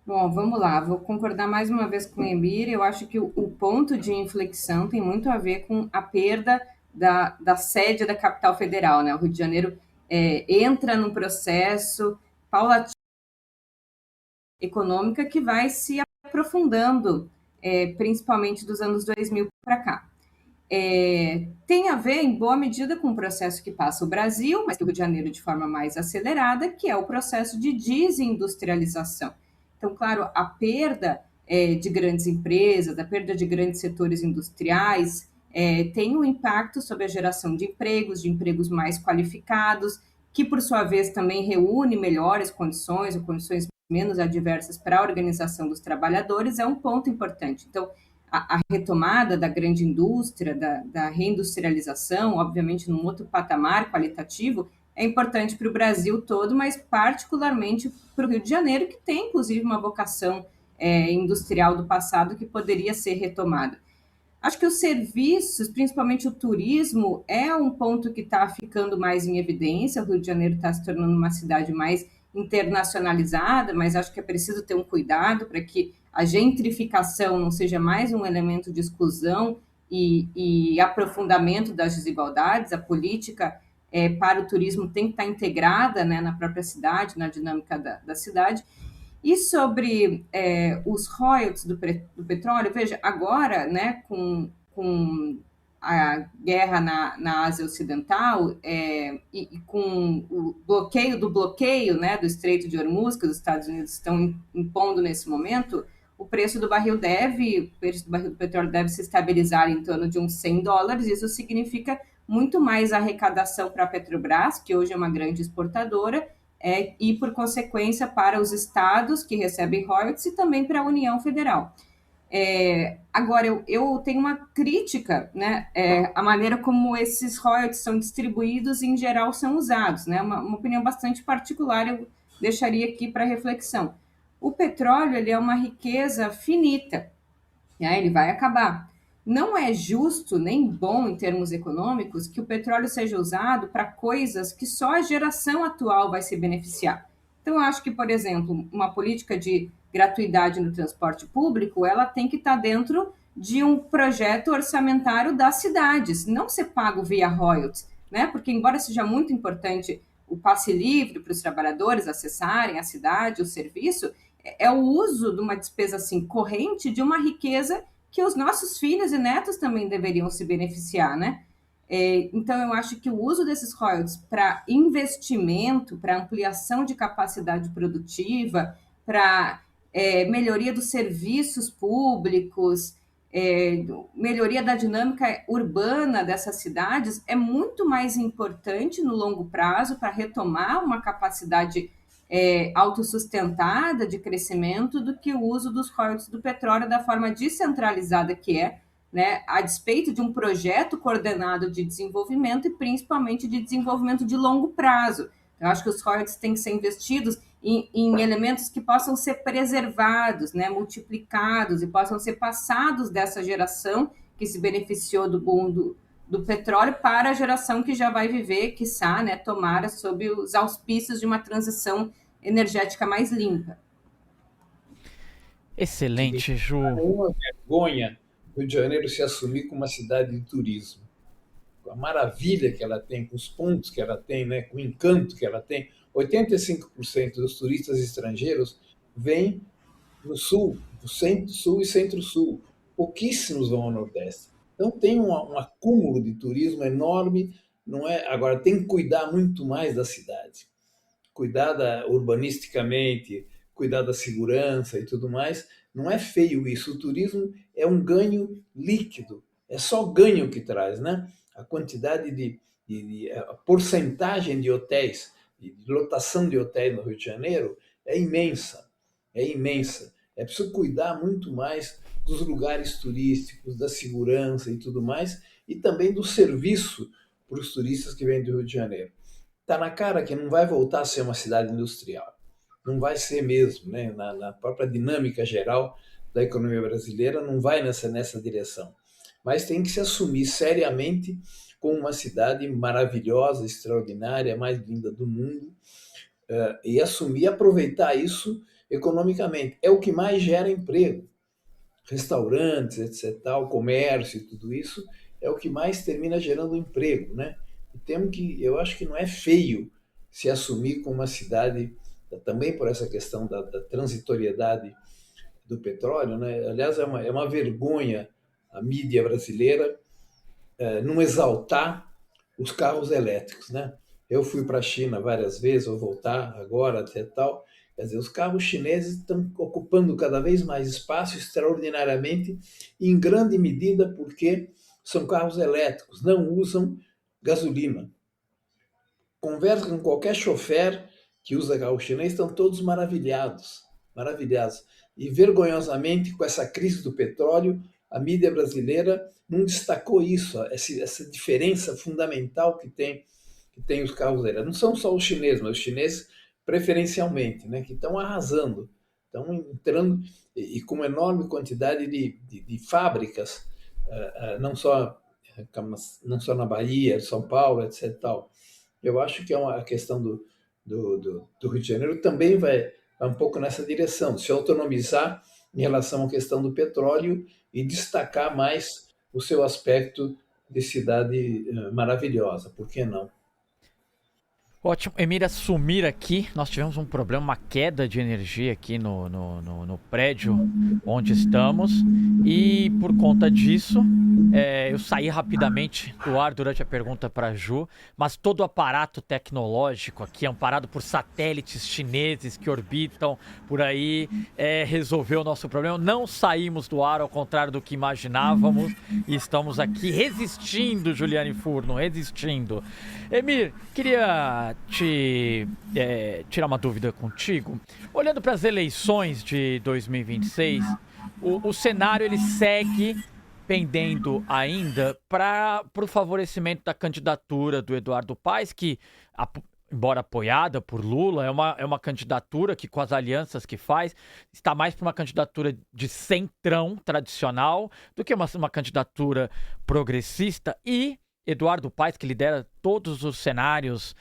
Bom, vamos lá. Vou concordar mais uma vez com o Emir. Eu acho que o ponto de inflexão tem muito a ver com a perda da sede da capital federal, né? O Rio de Janeiro entra num processo paulatino econômica que vai se aprofundando, principalmente dos anos 2000 para cá. Tem a ver, em boa medida, com o processo que passa o Brasil, mas que o Rio de Janeiro de forma mais acelerada, que é o processo de desindustrialização. Então, claro, a perda de grandes empresas, a perda de grandes setores industriais, tem um impacto sobre a geração de empregos mais qualificados, que, por sua vez, também reúne melhores condições, ou condições menos adversas para a organização dos trabalhadores, é um ponto importante. Então, a retomada da grande indústria, da reindustrialização, obviamente num outro patamar qualitativo, é importante para o Brasil todo, mas particularmente para o Rio de Janeiro, que tem, inclusive, uma vocação industrial do passado que poderia ser retomada. Acho que os serviços, principalmente o turismo, é um ponto que está ficando mais em evidência. O Rio de Janeiro está se tornando uma cidade mais internacionalizada, mas acho que é preciso ter um cuidado para que a gentrificação não seja mais um elemento de exclusão e aprofundamento das desigualdades. A política para o turismo tem que estar integrada, né, na própria cidade, na dinâmica da cidade. E sobre os royalties do petróleo, veja, agora, né, com a guerra na Ásia Ocidental e com o bloqueio do bloqueio, né, do Estreito de Hormuz, que os Estados Unidos estão impondo nesse momento, o preço do barril do petróleo deve se estabilizar em torno de uns $100. Isso significa muito mais arrecadação para a Petrobras, que hoje é uma grande exportadora, e, por consequência, para os estados que recebem royalties e também para a União Federal. Agora, eu tenho uma crítica, né, a maneira como esses royalties são distribuídos e, em geral, são usados, né, uma opinião bastante particular, eu deixaria aqui para reflexão. O petróleo, ele é uma riqueza finita, né, ele vai acabar. Não é justo nem bom em termos econômicos que o petróleo seja usado para coisas que só a geração atual vai se beneficiar. Então, eu acho que, por exemplo, uma política de gratuidade no transporte público, ela tem que estar dentro de um projeto orçamentário das cidades, não ser pago via royalties, né? Porque, embora seja muito importante o passe livre para os trabalhadores acessarem a cidade, o serviço, é o uso de uma despesa assim corrente de uma riqueza que os nossos filhos e netos também deveriam se beneficiar, né? Então, eu acho que o uso desses royalties para investimento, para ampliação de capacidade produtiva, para melhoria dos serviços públicos, melhoria da dinâmica urbana dessas cidades, é muito mais importante no longo prazo para retomar uma capacidade autossustentada de crescimento do que o uso dos royalties do petróleo da forma descentralizada que é, né, a despeito de um projeto coordenado de desenvolvimento e principalmente de desenvolvimento de longo prazo. Eu acho que os royalties têm que ser investidos em elementos que possam ser preservados, né, multiplicados e possam ser passados dessa geração que se beneficiou do boom do petróleo para a geração que já vai viver, quiçá, né, tomara, sob os auspícios de uma transição energética mais limpa. Excelente, Ju. É uma vergonha o Rio de Janeiro se assumir como uma cidade de turismo. Com a maravilha que ela tem, com os pontos que ela tem, né, com o encanto que ela tem. 85% dos turistas estrangeiros vêm no sul, do centro-sul e centro-sul. Pouquíssimos vão ao Nordeste. Então tem um acúmulo de turismo enorme. Não é? Agora tem que cuidar muito mais da cidade. Cuidar urbanisticamente, cuidar da segurança e tudo mais. Não é feio isso. O turismo é um ganho líquido. É só ganho que traz, né? A quantidade a porcentagem de hotéis, de lotação de hotéis no Rio de Janeiro é imensa. É imensa. É preciso cuidar muito mais dos lugares turísticos, da segurança e tudo mais, e também do serviço para os turistas que vêm do Rio de Janeiro. Está na cara que não vai voltar a ser uma cidade industrial. Não vai ser mesmo, né? Na própria dinâmica geral da economia brasileira, não vai nessa direção. Mas tem que se assumir seriamente como uma cidade maravilhosa, extraordinária, a mais linda do mundo, e assumir e aproveitar isso economicamente. É o que mais gera emprego. Restaurantes, etc., tal, comércio e tudo isso é o que mais termina gerando emprego, né? E eu acho que não é feio se assumir como uma cidade, também por essa questão da transitoriedade do petróleo, né? Aliás, é uma vergonha a mídia brasileira não exaltar os carros elétricos, né? Eu fui para a China várias vezes, vou voltar agora até tal. Quer dizer, os carros chineses estão ocupando cada vez mais espaço, extraordinariamente, em grande medida porque são carros elétricos, não usam gasolina. Conversa com qualquer chofer que usa carro chinês, estão todos maravilhados. E, vergonhosamente, com essa crise do petróleo, a mídia brasileira não destacou isso, essa diferença fundamental que tem os carros elétricos. Não são só os chineses, mas os chineses preferencialmente, né, que estão arrasando, estão entrando e com uma enorme quantidade de fábricas, não só na Bahia, São Paulo, etc. Tal. Eu acho que a questão do Rio de Janeiro também vai um pouco nessa direção, se autonomizar em relação à questão do petróleo e destacar mais o seu aspecto de cidade maravilhosa, por que não? Ótimo. Emília, sumir aqui, nós tivemos um problema, uma queda de energia aqui no prédio onde estamos e por conta disso eu saí rapidamente do ar durante a pergunta para a Ju, mas todo o aparato tecnológico aqui, amparado por satélites chineses que orbitam por aí, resolveu o nosso problema. Não saímos do ar, ao contrário do que imaginávamos, e estamos aqui resistindo, Juliane Furno, resistindo. Emir, queria queria tirar uma dúvida contigo. Olhando para as eleições de 2026, o cenário ele segue pendendo ainda para o favorecimento da candidatura do Eduardo Paes, que, embora apoiada por Lula, é uma candidatura que, com as alianças que faz, está mais para uma candidatura de centrão tradicional do que uma candidatura progressista. E Eduardo Paes, que lidera todos os cenários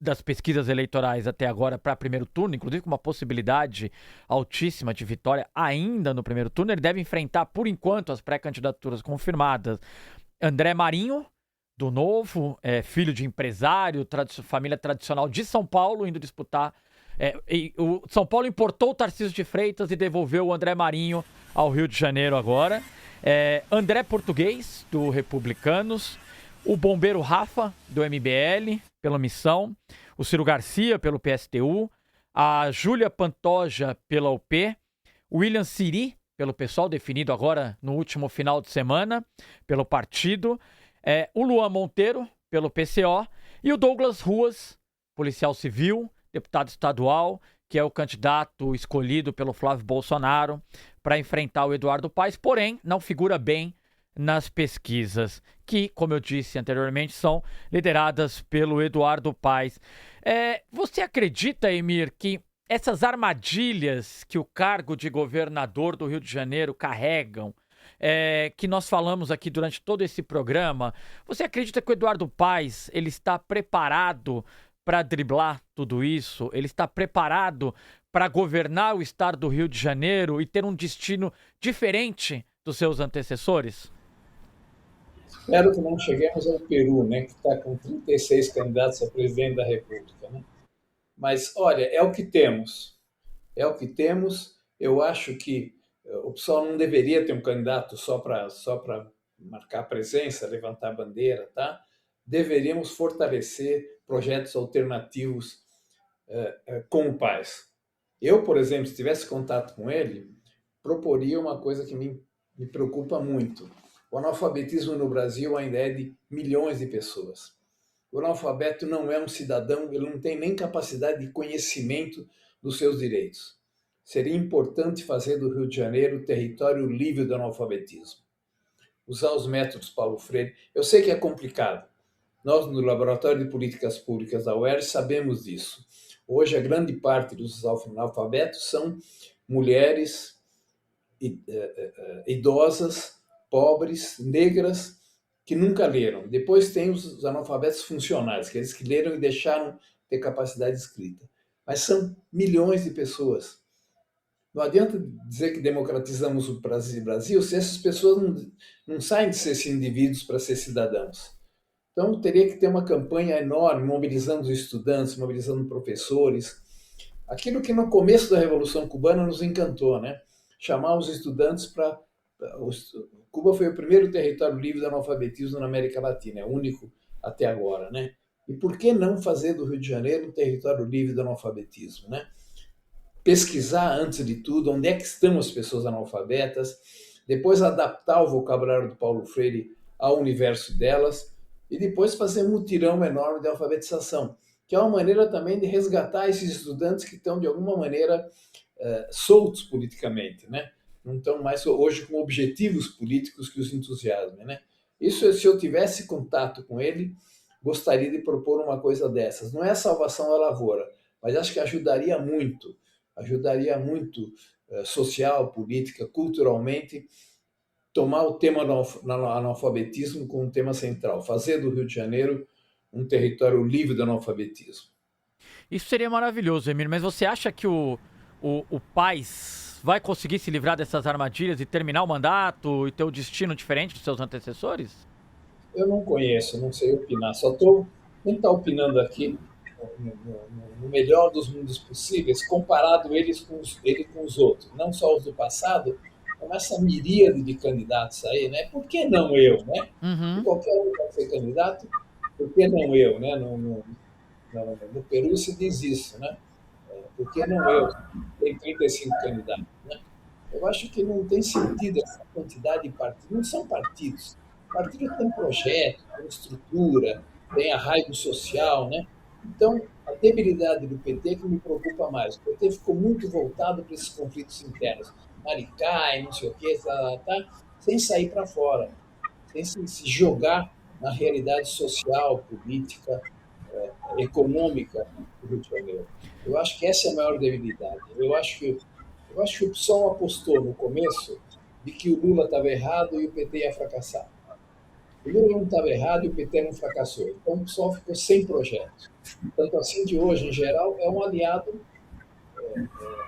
das pesquisas eleitorais até agora para primeiro turno, inclusive com uma possibilidade altíssima de vitória ainda no primeiro turno, ele deve enfrentar, por enquanto, as pré-candidaturas confirmadas. André Marinho, do Novo, filho de empresário, família tradicional de São Paulo, indo disputar. O São Paulo importou o Tarcísio de Freitas e devolveu o André Marinho ao Rio de Janeiro agora. André Português, do Republicanos. O bombeiro Rafa, do MBL, pela Missão. O Ciro Garcia, pelo PSTU. A Júlia Pantoja, pela UP. O William Siri, pelo PSOL, definido agora no último final de semana, pelo partido. O Luan Monteiro, pelo PCO. E o Douglas Ruas, policial civil, deputado estadual, que é o candidato escolhido pelo Flávio Bolsonaro para enfrentar o Eduardo Paes, porém não figura bem nas pesquisas, que, como eu disse anteriormente, são lideradas pelo Eduardo Paes. Você acredita, Emir, que essas armadilhas que o cargo de governador do Rio de Janeiro carregam, que nós falamos aqui durante todo esse programa, você acredita que o Eduardo Paes ele está preparado para driblar tudo isso? Ele está preparado para governar o estado do Rio de Janeiro e ter um destino diferente dos seus antecessores? Espero que não cheguemos ao Peru, né, que está com 36 candidatos a presidente da República, né? Mas, olha, é o que temos. É o que temos. Eu acho que o pessoal não deveria ter um candidato só para marcar presença, levantar bandeira, tá? Deveríamos fortalecer projetos alternativos com o Paes. Eu, por exemplo, se tivesse contato com ele, proporia uma coisa que me preocupa muito. O analfabetismo no Brasil ainda é de milhões de pessoas. O analfabeto não é um cidadão, ele não tem nem capacidade de conhecimento dos seus direitos. Seria importante fazer do Rio de Janeiro território livre do analfabetismo. Usar os métodos Paulo Freire. Eu sei que é complicado. Nós, no Laboratório de Políticas Públicas da UERJ, sabemos disso. Hoje, a grande parte dos analfabetos são mulheres idosas, pobres, negras, que nunca leram. Depois tem os analfabetos funcionais, aqueles que leram e deixaram ter capacidade escrita. Mas são milhões de pessoas. Não adianta dizer que democratizamos o Brasil se essas pessoas não saem de ser indivíduos para ser cidadãos. Então, teria que ter uma campanha enorme, mobilizando os estudantes, mobilizando professores. Aquilo que no começo da Revolução Cubana nos encantou, né? Chamar os estudantes para... Cuba foi o primeiro território livre do analfabetismo na América Latina, é o único até agora, né? E por que não fazer do Rio de Janeiro um território livre do analfabetismo, né? Pesquisar, antes de tudo, onde é que estão as pessoas analfabetas, depois adaptar o vocabulário do Paulo Freire ao universo delas, e depois fazer um mutirão enorme de alfabetização, que é uma maneira também de resgatar esses estudantes que estão, de alguma maneira, soltos politicamente, né? Não estão mais hoje com objetivos políticos que os entusiasmem, né? Isso, se eu tivesse contato com ele, gostaria de propor uma coisa dessas. Não é a salvação da lavoura, mas acho que ajudaria muito social, política, culturalmente, tomar o tema do analfabetismo como um tema central, fazer do Rio de Janeiro um território livre do analfabetismo. Isso seria maravilhoso, Emir, mas você acha que o Paes vai conseguir se livrar dessas armadilhas e terminar o mandato e ter um destino diferente dos seus antecessores? Eu não conheço, não sei opinar, só estou tentar opinando aqui no melhor dos mundos possíveis, comparado ele com os outros, não só os do passado, como essa miríade de candidatos aí, né? Por que não eu, né? Uhum. Qualquer um pode ser candidato, por que não eu, né? No Peru se diz isso, né? Por que não eu? Tem 35 candidatos, né? Eu acho que não tem sentido essa quantidade de partidos. Não são partidos. Partidos têm projeto, têm estrutura, tem arraigo social, né? Então, a debilidade do PT que me preocupa mais. O PT ficou muito voltado para esses conflitos internos. Maricá e não sei o quê, sem sair para fora, sem se jogar na realidade social, política, econômica do Rio de Janeiro. Eu acho que essa é a maior debilidade. Eu acho que o PSOL apostou no começo de que o Lula estava errado e o PT ia fracassar. O Lula não estava errado e o PT não fracassou. Então o PSOL ficou sem projeto. Tanto assim de hoje, em geral, é um aliado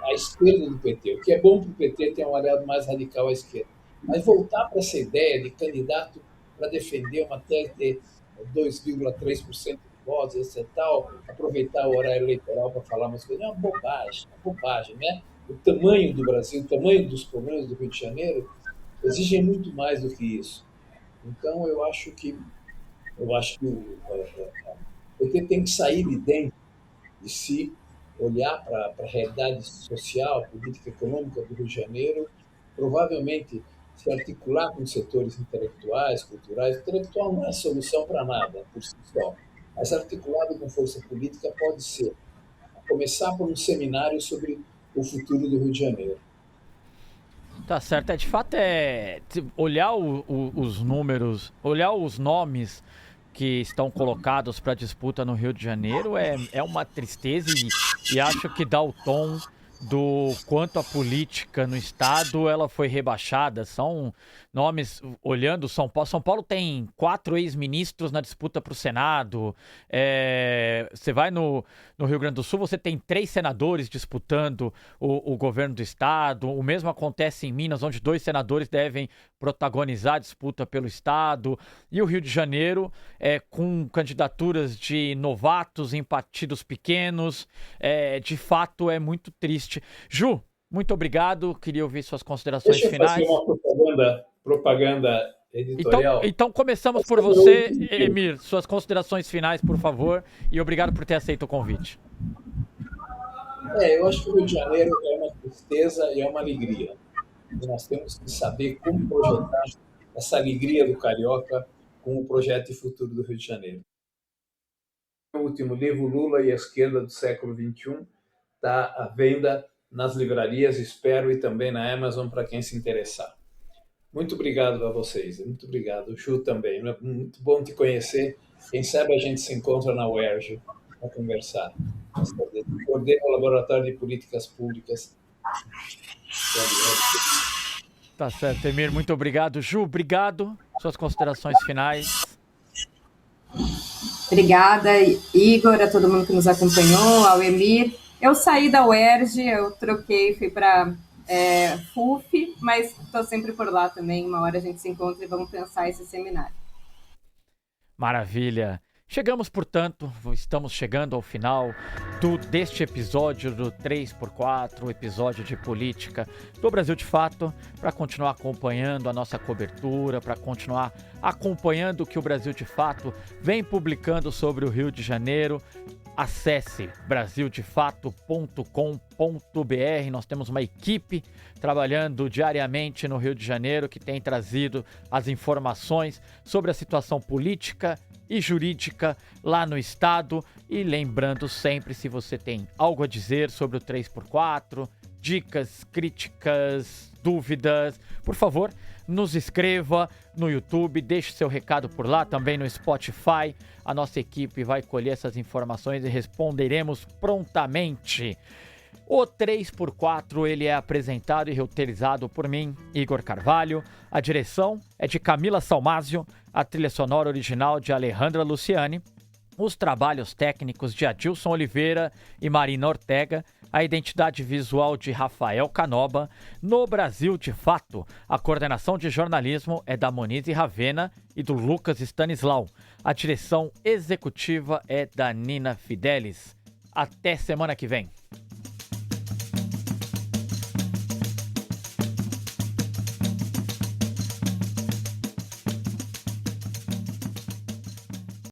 à esquerda do PT. O que é bom para o PT ter um aliado mais radical à esquerda. Mas voltar para essa ideia de candidato para defender uma tese de 2,3% de votos, etc. Tal, aproveitar o horário eleitoral para falar umas coisas, é uma bobagem, né? O tamanho do Brasil, o tamanho dos problemas do Rio de Janeiro exigem muito mais do que isso. Então, eu acho que o PT tem que sair de dentro de si, olhar para a realidade social, política econômica do Rio de Janeiro, provavelmente se articular com setores intelectuais, culturais. Intelectual não é solução para nada por si só, mas articulado com força política pode ser. A começar por um seminário sobre o futuro do Rio de Janeiro. Tá certo, de fato olhar os números, olhar os nomes que estão colocados para disputa no Rio de Janeiro é uma tristeza e acho que dá o tom do quanto a política no estado ela foi rebaixada. São nomes, olhando São Paulo. São Paulo tem 4 ex-ministros na disputa para o Senado. Você vai no Rio Grande do Sul, você tem 3 senadores disputando o governo do estado. O mesmo acontece em Minas, onde 2 senadores devem protagonizar a disputa pelo estado. E o Rio de Janeiro, com candidaturas de novatos em partidos pequenos, de fato é muito triste. Ju, muito obrigado. Queria ouvir suas considerações finais. Deixa eu fazer uma propaganda editorial. Então começamos por você, Emir. Suas considerações finais, por favor. E obrigado por ter aceito o convite. Eu acho que o Rio de Janeiro é uma tristeza e é uma alegria. E nós temos que saber como projetar essa alegria do carioca com o projeto de futuro do Rio de Janeiro. O último livro, Lula e a Esquerda do Século XXI, está à venda nas livrarias, espero, e também na Amazon para quem se interessar. Muito obrigado a vocês, muito obrigado. Ju também, muito bom te conhecer. Quem sabe a gente se encontra na UERJ para conversar. Coordeno o Laboratório de Políticas Públicas. Tá certo, Emir, muito obrigado. Ju, obrigado. Suas considerações finais. Obrigada, Igor, a todo mundo que nos acompanhou, ao Emir. Eu saí da UERJ, eu troquei, fui para FUF, mas estou sempre por lá também. Uma hora a gente se encontra e vamos pensar esse seminário. Maravilha. Chegamos, portanto, estamos chegando ao final deste episódio do 3x4, episódio de política do Brasil de Fato, para continuar acompanhando a nossa cobertura, para continuar acompanhando o que o Brasil de Fato vem publicando sobre o Rio de Janeiro. Acesse brasildefato.com.br. Nós temos uma equipe trabalhando diariamente no Rio de Janeiro que tem trazido as informações sobre a situação política e jurídica lá no estado. E lembrando sempre, se você tem algo a dizer sobre o 3x4, dicas, críticas, dúvidas, por favor, nos escreva no YouTube, deixe seu recado por lá, também no Spotify. A nossa equipe vai colher essas informações e responderemos prontamente. O 3x4 ele é apresentado e roteirizado por mim, Igor Carvalho. A direção é de Camila Salmásio, a trilha sonora original de Alejandra Luciani, os trabalhos técnicos de Adilson Oliveira e Marina Ortega, a identidade visual de Rafael Canoba. No Brasil de Fato, a coordenação de jornalismo é da Monize Ravena e do Lucas Stanislau. A direção executiva é da Nina Fidelis. Até semana que vem.